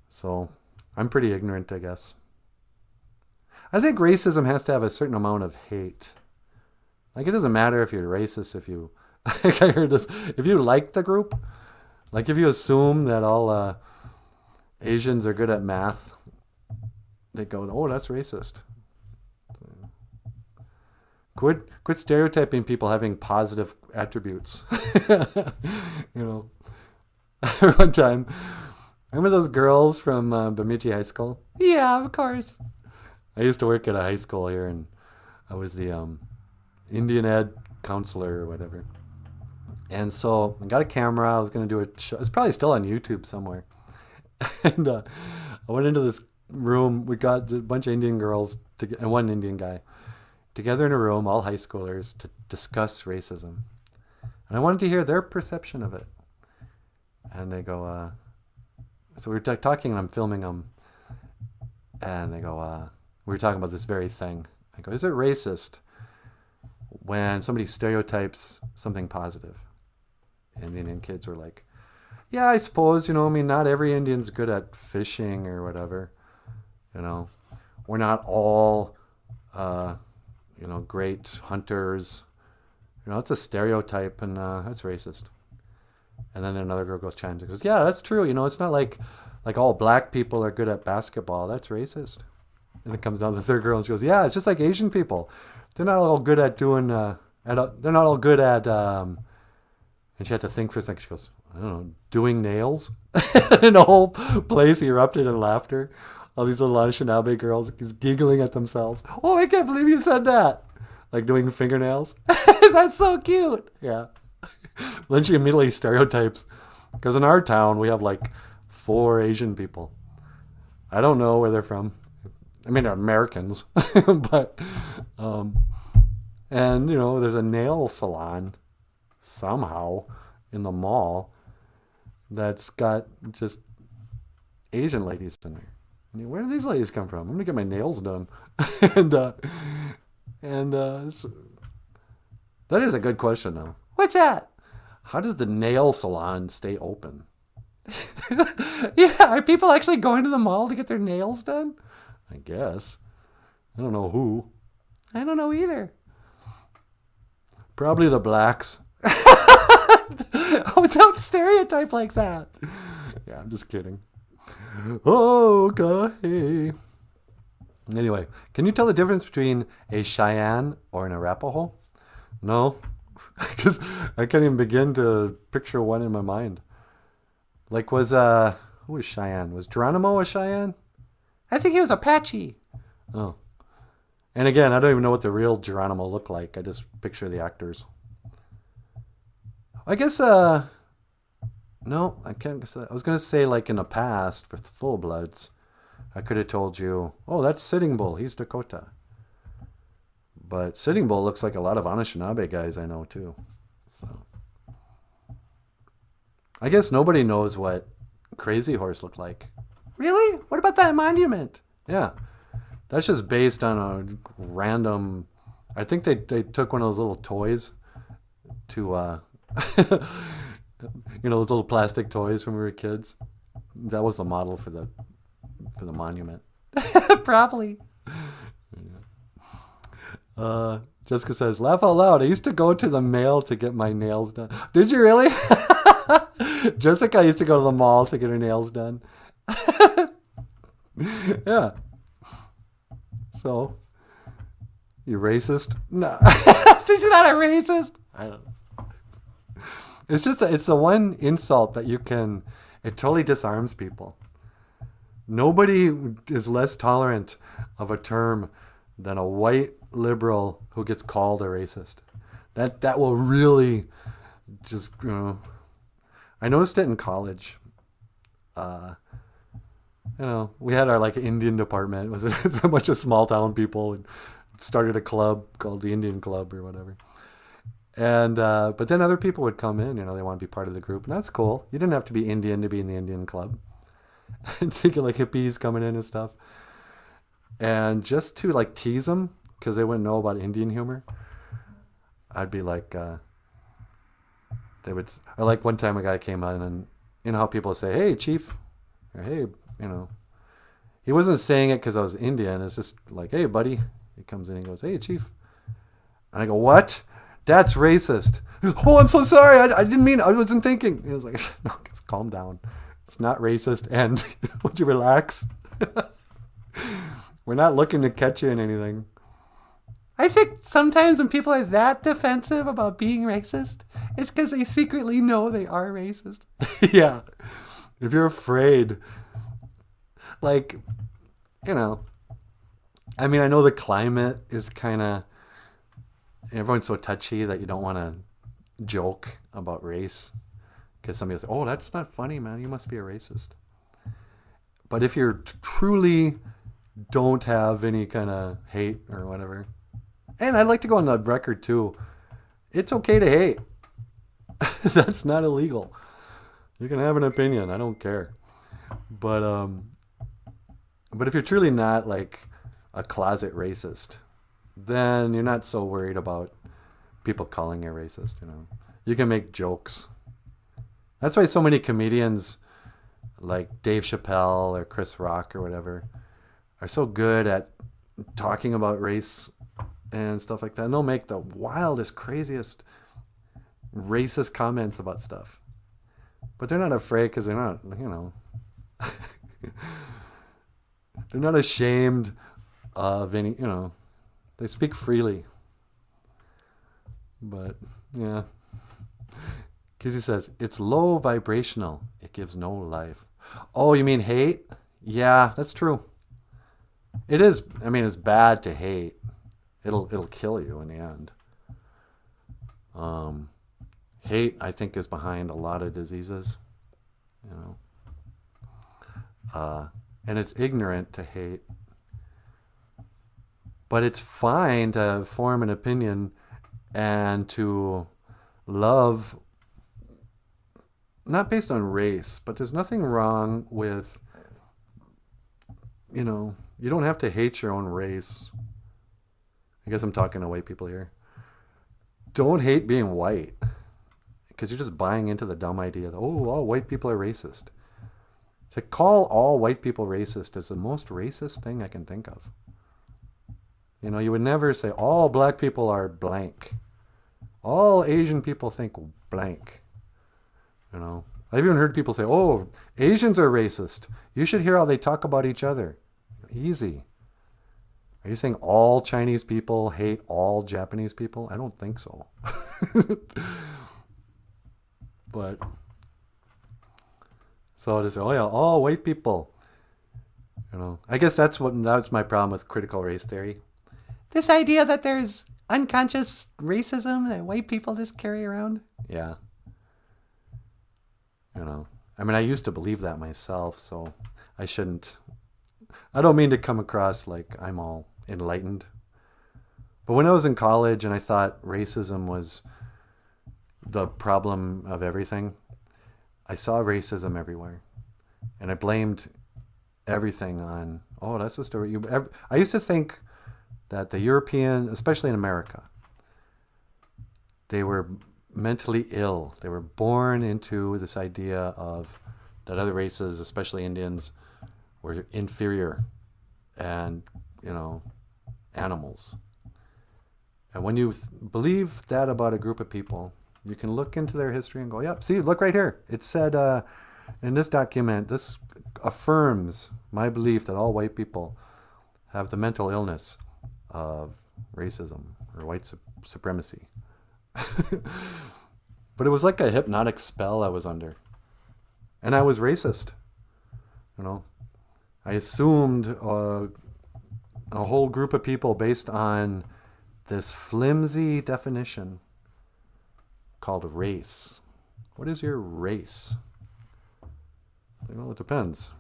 So, I'm pretty ignorant, I guess. I think racism has to have a certain amount of hate. Like, it doesn't matter if you're racist, if you... I heard this. If you like the group, like if you assume that all Asians are good at math, they go, oh, that's racist. Quit stereotyping people having positive attributes. You know. One time, remember those girls from Bemidji High School? Yeah, of course. I used to work at a high school here, and I was the Indian ed counselor or whatever. And so I got a camera. I was going to do a show. It's probably still on YouTube somewhere. And I went into this room. We got a bunch of Indian girls and one Indian guy together in a room, all high schoolers, to discuss racism. And I wanted to hear their perception of it. And they go, so we were talking, and I'm filming them. And they go, we were talking about this very thing. I go, is it racist when somebody stereotypes something positive? And the Indian kids were like, yeah, I suppose, I mean, not every Indian's good at fishing or whatever. We're not all, great hunters. It's a stereotype, and that's racist. And then another girl chimes in and goes, yeah, that's true. It's not like all black people are good at basketball. That's racist. And it comes down to the third girl, and she goes, yeah, it's just like Asian people. They're not all good at doing, they're not all good at, and she had to think for a second. She goes, I don't know, doing nails? And the whole place erupted in laughter. All these little Anishinaabe girls giggling at themselves. Oh, I can't believe you said that. Like doing fingernails. That's so cute. Yeah. Then she immediately stereotypes. Because in our town, we have like 4 Asian people. I don't know where they're from. I mean, they're Americans. But, and, there's a nail salon somehow in the mall that's got just Asian ladies in there. I mean, where do these ladies come from? I'm going to get my nails done. So, that is a good question, though. What's that? How does the nail salon stay open? Yeah, are people actually going to the mall to get their nails done? I guess. I don't know who. I don't know either. Probably the blacks. Oh, don't stereotype like that. Yeah, I'm just kidding. Okay. Anyway, can you tell the difference between a Cheyenne or an Arapaho? No, because I can't even begin to picture one in my mind. Like, who was Cheyenne? Was Geronimo a Cheyenne? I think he was Apache. Oh. And again, I don't even know what the real Geronimo looked like. I just picture the actors. I guess, no, I can't. I was going to say, like, in the past, for full bloods, I could have told you, oh, that's Sitting Bull. He's Dakota. But Sitting Bull looks like a lot of Anishinaabe guys I know too. So I guess nobody knows what Crazy Horse looked like. Really? What about that monument? Yeah. That's just based on a random... I think they took one of those little toys to... you know, those little plastic toys when we were kids. That was the model for the monument. Probably. Jessica says, laugh out loud. I used to go to the mall to get my nails done. Did you really? Jessica used to go to the mall to get her nails done. Yeah. So, you racist? No. She's not a racist. I don't know. It's just, it's the one insult that you can, it totally disarms people. Nobody is less tolerant of a term than a white liberal who gets called a racist. That will really just, you know, I noticed it in college. You know, we had our like Indian department. It was a bunch of small town people and started a club called the Indian Club or whatever. And but then other people would come in, you know, they want to be part of the group, and that's cool. You didn't have to be Indian to be in the Indian Club. And so you get like hippies coming in and stuff. And just to like tease them, because they wouldn't know about Indian humor, I'd be like, they would, or like one time a guy came on and, you know how people say, hey, chief, or hey, you know, he wasn't saying it because I was Indian. It's just like, hey, buddy. He comes in and goes, hey, chief. And I go, what? That's racist. He goes, oh, I'm so sorry. I didn't mean, I wasn't thinking. He was like, no, just calm down. It's not racist. And would you relax? We're not looking to catch you in anything. I think sometimes when people are that defensive about being racist, it's because they secretly know they are racist. Yeah. If you're afraid, like, you know, I mean, I know the climate is kind of, everyone's so touchy that you don't want to joke about race because somebody will say, oh, that's not funny, man. You must be a racist. But if you're truly don't have any kind of hate or whatever, and I'd like to go on the record too, it's okay to hate. That's not illegal. You can have an opinion. I don't care. But if you're truly not like a closet racist, then you're not so worried about people calling you racist, you know. You can make jokes. That's why so many comedians like Dave Chappelle or Chris Rock or whatever are so good at talking about race and stuff like that. And they'll make the wildest, craziest, racist comments about stuff. But they're not afraid because they're not, you know, they're not ashamed of any, you know, they speak freely. But, yeah. Kizzy says, it's low vibrational. It gives no life. Oh, you mean hate? Yeah, that's true. It is, I mean, it's bad to hate. It'll kill you in the end. Hate, I think, is behind a lot of diseases. You know. And it's ignorant to hate. But it's fine to form an opinion and to love, not based on race, but there's nothing wrong with, you know, you don't have to hate your own race. I guess I'm talking to white people here. Don't hate being white, because you're just buying into the dumb idea that, oh, all white people are racist. To call all white people racist is the most racist thing I can think of. You know, you would never say all black people are blank. All Asian people think blank. You know, I've even heard people say, oh, Asians are racist. You should hear how they talk about each other. Easy. Are you saying all Chinese people hate all Japanese people? I don't think so. But, so to say, oh yeah, all white people. You know, I guess that's my problem with critical race theory. This idea that there's unconscious racism that white people just carry around. Yeah. You know, I mean, I used to believe that myself, so I shouldn't I don't mean to come across like I'm all enlightened. But when I was in college and I thought racism was the problem of everything, I saw racism everywhere. And I blamed everything on, oh, that's the story. I used to think that the European, especially in America, they were mentally ill. They were born into this idea of that other races, especially Indians, were inferior and, animals. And when you believe that about a group of people, you can look into their history and go, yep, see, look right here. It said in this document, this affirms my belief that all white people have the mental illness of racism or white supremacy. But it was like a hypnotic spell I was under. And I was racist. I assumed a whole group of people based on this flimsy definition called race. What is your race? It depends.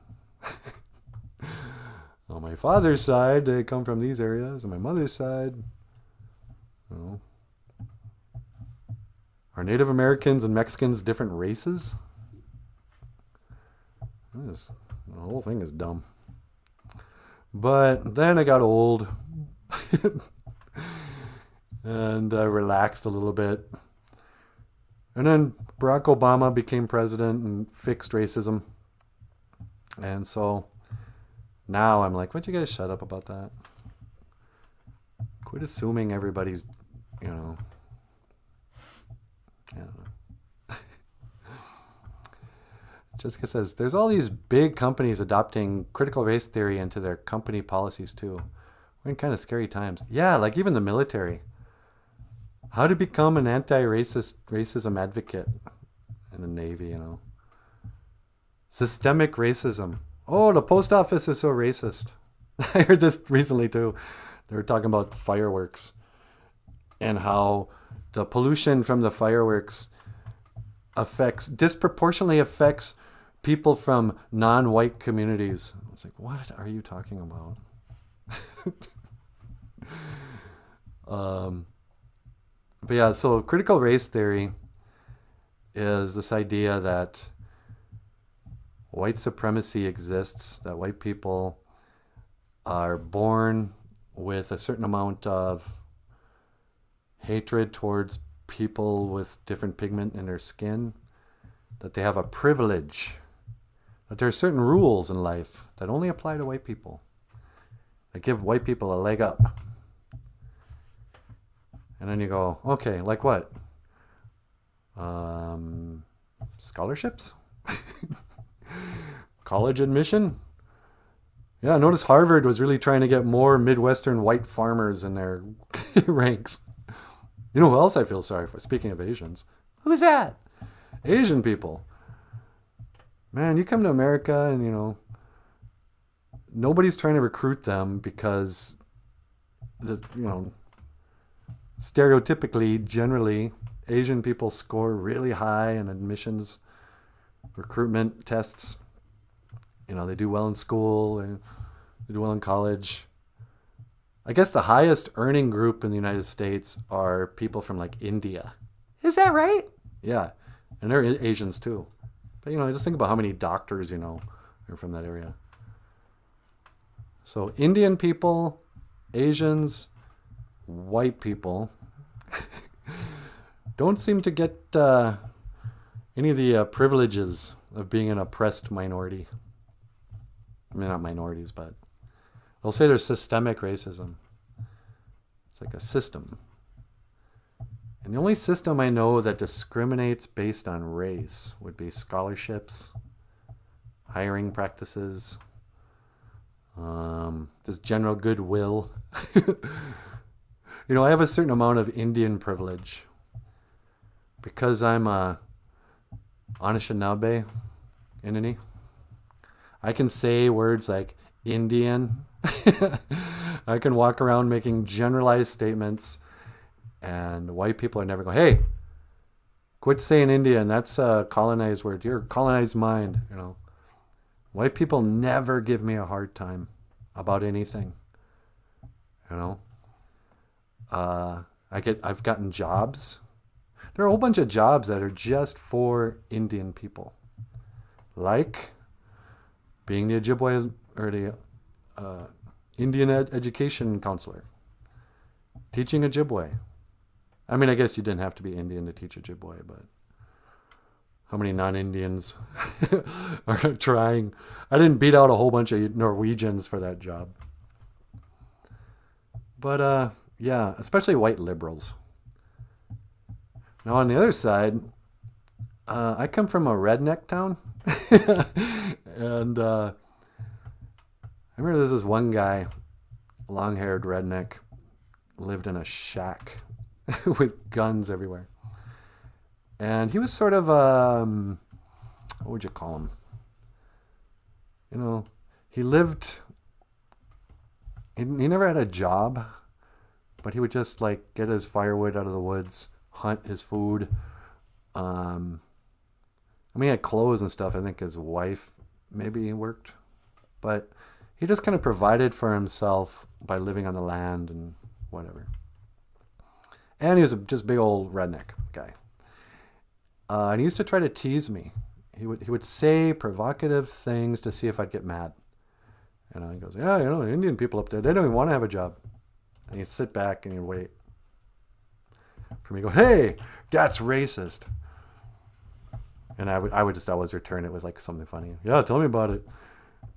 On my father's side, they come from these areas. On my mother's side, are Native Americans and Mexicans different races? The whole thing is dumb. But then I got old and I relaxed a little bit. And then Barack Obama became president and fixed racism. And so now I'm like, why don't you guys shut up about that? Quit assuming everybody's, I don't know. Jessica says, there's all these big companies adopting critical race theory into their company policies too. We're in kind of scary times. Yeah, like even the military. How to become an racism advocate in the Navy, Systemic racism. Oh, the post office is so racist. I heard this recently too. They were talking about fireworks and how the pollution from the fireworks disproportionately affects people from non-white communities. I was like, what are you talking about? But yeah, so critical race theory is this idea that white supremacy exists, that white people are born with a certain amount of hatred towards people with different pigment in their skin, that they have a privilege, that there are certain rules in life that only apply to white people, that give white people a leg up. And then you go, okay, like what? Scholarships? College admission? Yeah, notice Harvard was really trying to get more Midwestern white farmers in their ranks. You know who else I feel sorry for? Speaking of Asians. Who's that? Asian people. Man, you come to America and, nobody's trying to recruit them because, stereotypically, generally, Asian people score really high in admissions, recruitment tests. They do well in school, and they do well in college. I guess the highest earning group in the United States are people from like India. Is that right? Yeah. And they're Asians too. But, just think about how many doctors, are from that area. So Indian people, Asians, white people don't seem to get any of the privileges of being an oppressed minority. I mean, not minorities, but they'll say there's systemic racism. It's like a system. And the only system I know that discriminates based on race would be scholarships, hiring practices, just general goodwill. I have a certain amount of Indian privilege because I'm a Anishinaabe Inani. I can say words like Indian. I can walk around making generalized statements, and white people are never going, hey, quit saying Indian. That's a colonized word. You're a colonized mind, White people never give me a hard time about anything. You know, I've gotten jobs. There are a whole bunch of jobs that are just for Indian people, like being the Ojibwe or the Indian education counselor, teaching Ojibwe. I mean, I guess you didn't have to be Indian to teach Ojibwe, but how many non-Indians are trying? I didn't beat out a whole bunch of Norwegians for that job. But yeah, especially white liberals. Now on the other side, I come from a redneck town. And I remember there's this one guy, long-haired redneck, lived in a shack with guns everywhere. And he was sort of, what would you call him? You know, he lived, he never had a job, but he would just like get his firewood out of the woods, hunt his food. I mean, he had clothes and stuff. I think his wife maybe worked, but he just kind of provided for himself by living on the land and whatever. And he was just a big old redneck guy. And he used to try to tease me. He would say provocative things to see if I'd get mad. You know, he goes, yeah, you know, Indian people up there, they don't even want to have a job. And he'd sit back and he'd wait for me to go, hey, that's racist. And I would just always return it with like something funny. Yeah, tell me about it.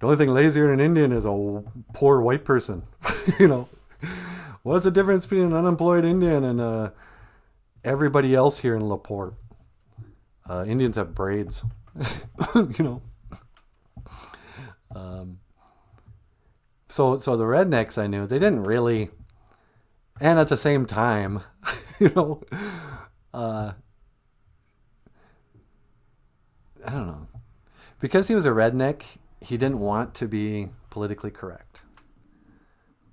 The only thing lazier than an Indian is a poor white person. You know, what's the difference between an unemployed Indian and everybody else here in LaPorte? Indians have braids, you know. So the rednecks I knew, they didn't really, and at the same time, you know, I don't know. Because he was a redneck, he didn't want to be politically correct.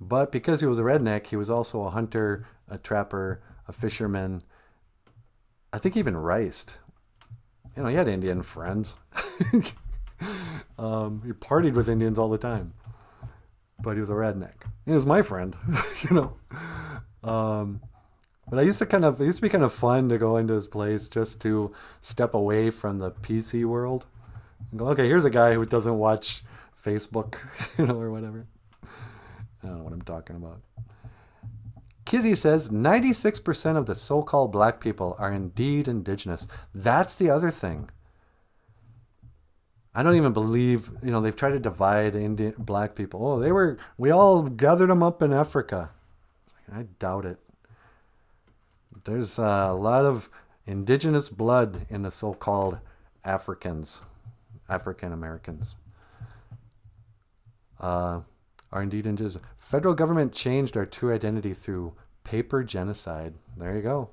But because he was a redneck, he was also a hunter, a trapper, a fisherman. I think he even riced. You know, he had Indian friends. He partied with Indians all the time. But he was a redneck. He was my friend, you know. But it used to be kind of fun to go into his place just to step away from the PC world and go, okay, here's a guy who doesn't watch Facebook, you know, or whatever. I don't know what I'm talking about. Kizzy says 96% of the so-called black people are indeed indigenous. That's the other thing. I don't even believe, you know, they've tried to divide black people. Oh, we all gathered them up in Africa. I doubt it. There's a lot of indigenous blood in the so-called African Americans. Are indeed indigenous. Federal government changed our true identity through paper genocide. There you go.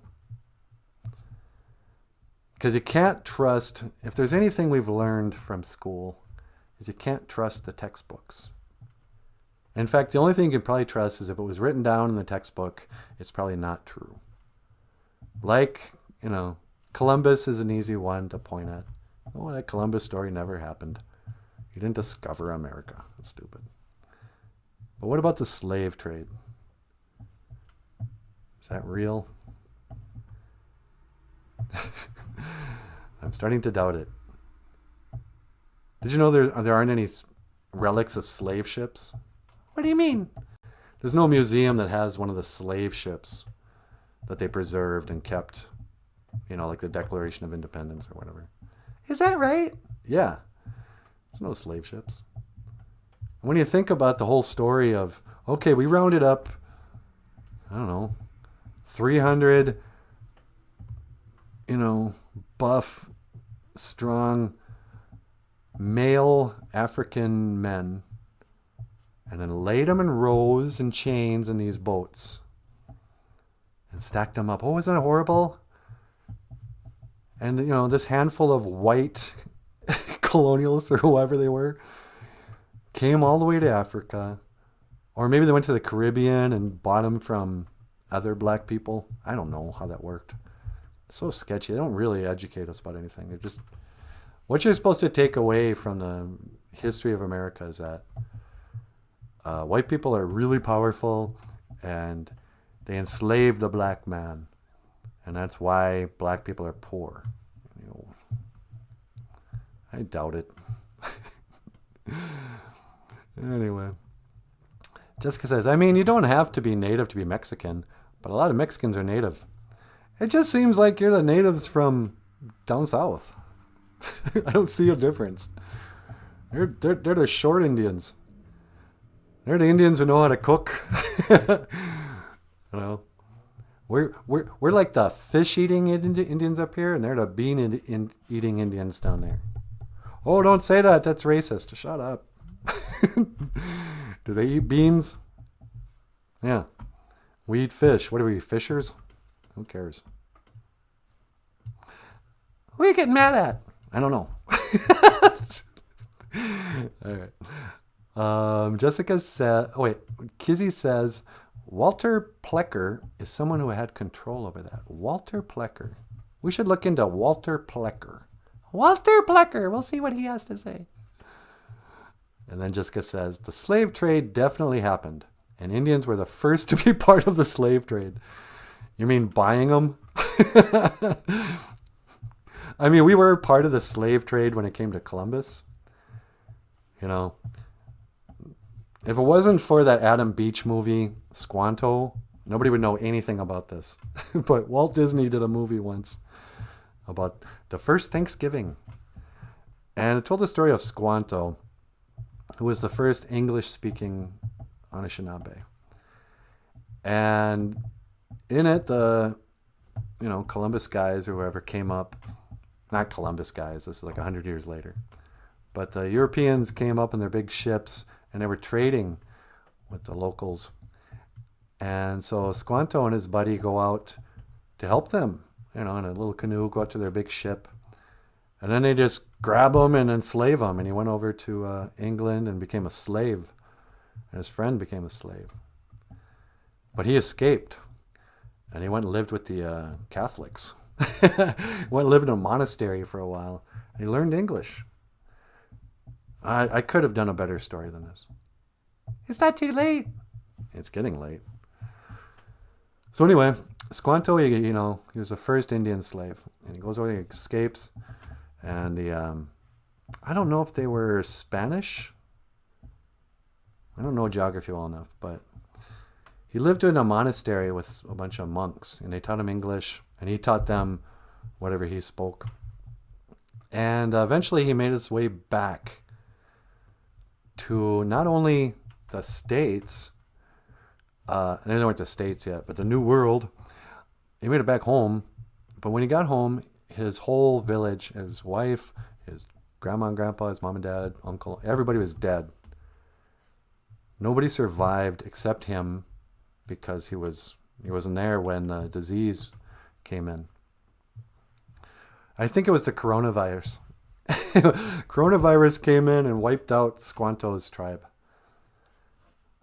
Because you can't trust, if there's anything we've learned from school, is you can't trust the textbooks. In fact, the only thing you can probably trust is if it was written down in the textbook, it's probably not true. Like, you know, Columbus is an easy one to point at. Oh, that Columbus story never happened. He didn't discover America. That's stupid. But what about the slave trade? Is that real? I'm starting to doubt it. Did you know there aren't any relics of slave ships? What do you mean? There's no museum that has one of the slave ships that they preserved and kept, you know, like the Declaration of Independence or whatever. Is that right? Yeah. There's no slave ships. When you think about the whole story of, okay, we rounded up, I don't know, 300, you know, buff, strong, male African men, and then laid them in rows and chains in these boats and stacked them up. Oh, isn't it horrible? And, you know, this handful of white colonialists or whoever they were came all the way to Africa, or maybe they went to the Caribbean and bought them from other black people. I don't know how that worked. It's so sketchy. They don't really educate us about anything. They're just, what you're supposed to take away from the history of America is that White people are really powerful, and they enslaved the black man, and that's why black people are poor. You know, I doubt it. Anyway, Jessica says, I mean, you don't have to be native to be Mexican, but a lot of Mexicans are native. It just seems like you're the natives from down south. I don't see a difference. They're the short Indians. They're the Indians who know how to cook. You know, we're like the fish eating Indians up here, and they're the bean eating Indians down there. Oh, don't say that. That's racist. Shut up. Do they eat beans? Yeah. We eat fish. What are we, fishers? Who cares? Who are you getting mad at? I don't know. All right. Jessica said, Kizzy says, Walter Plecker is someone who had control over that. Walter Plecker. We should look into Walter Plecker. Walter Plecker. We'll see what he has to say. And then Jessica says, the slave trade definitely happened, and Indians were the first to be part of the slave trade. You mean buying them? I mean, we were part of the slave trade when it came to Columbus. You know, if it wasn't for that Adam Beach movie, Squanto, nobody would know anything about this. But Walt Disney did a movie once about the first Thanksgiving. And it told the story of Squanto, who was the first English-speaking Anishinaabe. And in it, the, Columbus guys or whoever came up, not Columbus guys, this is like 100 years later, but the Europeans came up in their big ships, and they were trading with the locals. And so Squanto and his buddy go out to help them, in a little canoe, go out to their big ship. And then they just grab him and enslave him. And he went over to England and became a slave. And his friend became a slave. But he escaped. And he went and lived with the Catholics. Went and lived in a monastery for a while. And he learned English. I could have done a better story than this. It's not too late. It's getting late. So anyway, Squanto, he was the first Indian slave. And he goes over, he escapes. And I don't know if they were Spanish. I don't know geography well enough, but he lived in a monastery with a bunch of monks, and they taught him English, and he taught them whatever he spoke. And eventually he made his way back to not only the States, they weren't the States yet, but the New World. He made it back home, but when he got home, his whole village, his wife, his grandma and grandpa, his mom and dad, uncle, everybody was dead. Nobody survived except him because he wasn't there when the disease came in. I think it was the coronavirus. Coronavirus came in and wiped out Squanto's tribe.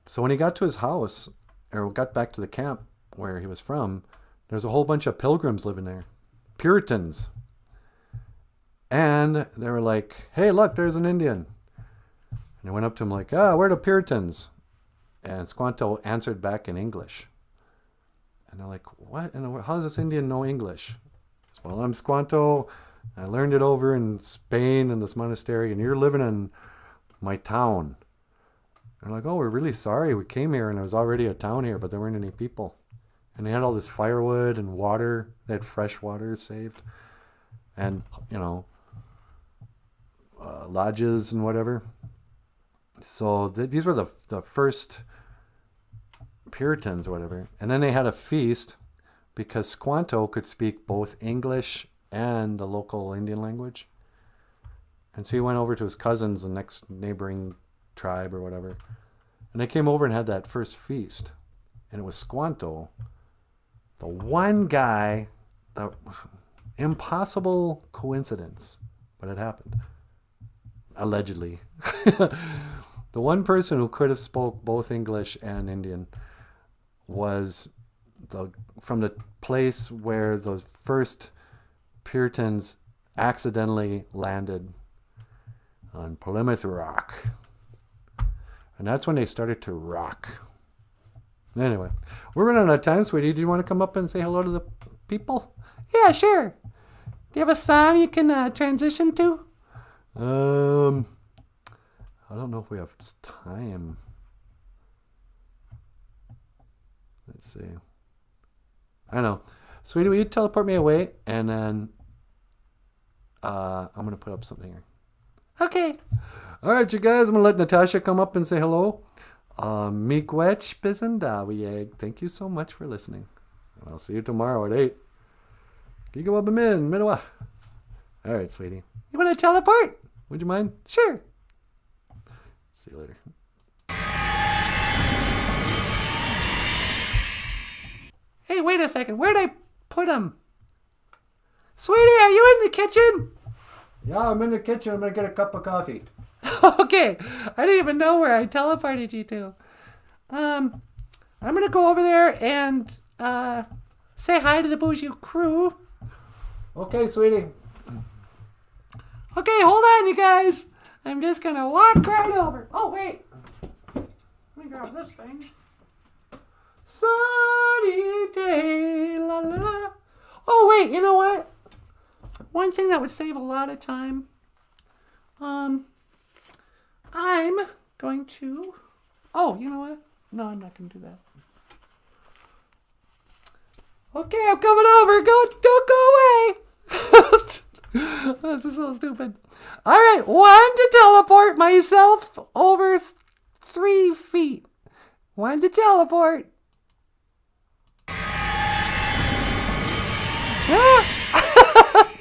So when he got to his house, or got back to the camp where he was from, there's a whole bunch of pilgrims living there. Puritans. And they were like, hey, look, there's an Indian. And they went up to him like, we're the Puritans. And Squanto answered back in English. And they're like, what? And how does this Indian know English? He says, well, I'm Squanto. I learned it over in Spain in this monastery, and you're living in my town. And they're like, oh, we're really sorry. We came here, and there was already a town here, but there weren't any people. And they had all this firewood and water. They had fresh water saved. And, lodges and whatever. So these were the first Puritans or whatever. And then they had a feast because Squanto could speak both English and the local Indian language. And so he went over to his cousins, the next neighboring tribe or whatever. And they came over and had that first feast. And it was Squanto, the one guy, the impossible coincidence, but it happened. Allegedly. The one person who could have spoke both English and Indian was from the place where those first Puritans accidentally landed on Plymouth Rock. And that's when they started to rock. Anyway, we're running out of time, sweetie. Do you want to come up and say hello to the people? Yeah, sure. Do you have a song you can transition to? I don't know if we have time. Let's see. I know. Sweetie, will you teleport me away? And then I'm going to put up something here. Okay. All right, you guys. I'm going to let Natasha come up and say hello. Miigwech Bizandawieg. Thank you so much for listening. I'll see you tomorrow at 8. Gigawabamin, Minawa. All right, sweetie. You want to teleport? Would you mind? Sure. See you later. Hey, wait a second. Where'd I put him? Sweetie, are you in the kitchen? Yeah, I'm in the kitchen. I'm going to get a cup of coffee. Okay. I didn't even know where I teleported you to. I'm going to go over there and say hi to the BOOZHOO crew. Okay, sweetie. Okay, hold on, you guys. I'm just going to walk right over. Oh, wait. Let me grab this thing. Sunny day, la la la. Oh, wait, you know what? One thing that would save a lot of time. I'm going to... Oh, you know what? No, I'm not going to do that. Okay, I'm coming over. Don't go away. This is so stupid. All right, 1 to teleport myself over 3 feet. 1 to teleport.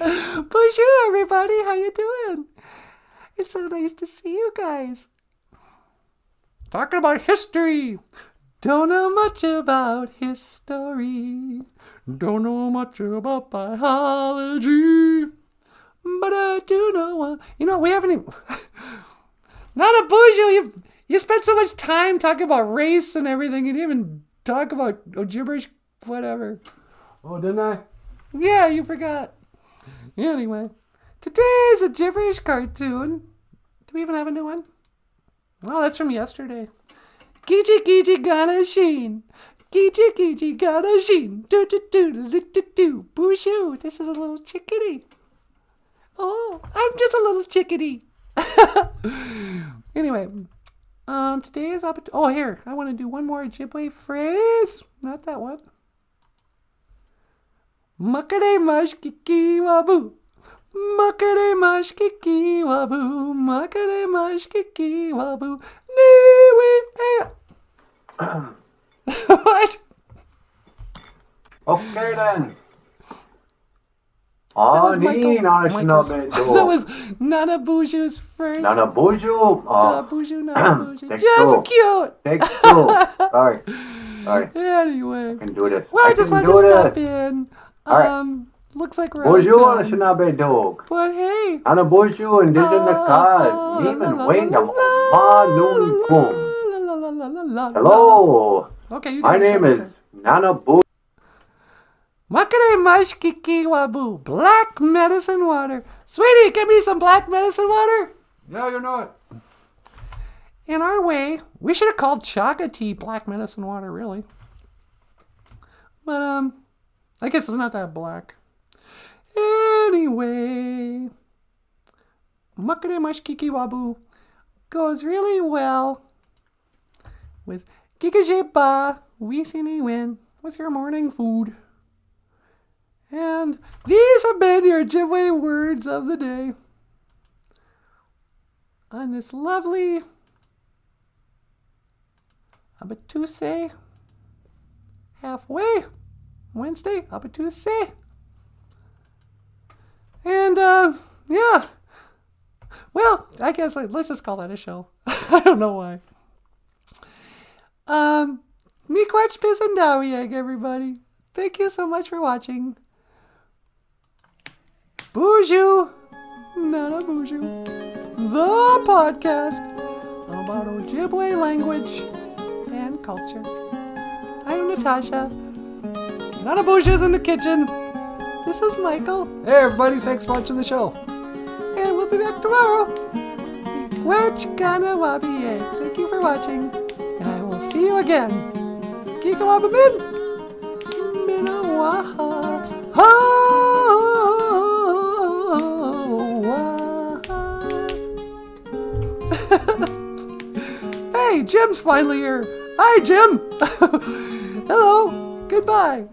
BOOZHOO, everybody. How you doing? It's so nice to see you guys. Talking about history. Don't know much about history. Don't know much about biology. But I do know... we haven't even... Not a BOOZHOO. You spent so much time talking about race and everything. You didn't even talk about gibberish, whatever. Oh, didn't I? Yeah, you forgot. Anyway, today's a gibberish cartoon. Do we even have a new one? Oh, that's from yesterday. Geechi geechi gonna sheen. Geechi geechi gonna sheen. Do do do do do do do. BOOZHOO, this is a little chickadee. Oh, I'm just a little chickadee. Anyway, today's oh, here, I want to do one more Ojibwe phrase. Not that one. Makare mashkiki wabu. Makare mashkiki wabu. Makare mashkiki wabu. Niwi. What? Okay then. That was NANABOOZHOO's first. NANABOOZHOO? BOOZHOO NANABOOZHOO. Take Just two. cute. Take 2. Sorry. Anyway. I can do this. Well, I just wanted to stop in. Alright. Looks like we're out BOOZHOO of time. Shinabe dog. But hey. NANABOOZHOO and Dijan the card. Even wing them ma noon kum. Hello. Okay, you My got it. name is NANABOOZHOO. Makare mashkiki wabu. Black medicine water. Sweetie, give me some black medicine water. No, you're not. In our way, we should have called chaga tea black medicine water, really. But, I guess it's not that black. Anyway, Makare mashkiki wabu goes really well with Gigajeba Wisini Win. What's your morning food? And these have been your Ojibwe words of the day on this lovely Abatuse halfway Wednesday, Abatuse. And, yeah. Well, I guess let's just call that a show. I don't know why. Miigwech Bizandawieg, everybody. Thank you so much for watching. BOOZHOO NANABOOZHOO, the podcast about Ojibwe language and culture. I'm Natasha. NANABOOZHOO's in the kitchen. This is Michael. Hey, everybody. Thanks for watching the show. And we'll be back tomorrow. Miigwech Ganawabiye. Thank you for for watching, and I will see you again. Kikawabamin! Minawaha! Hey, Jim's finally here. Hi, Jim. Hello. Goodbye.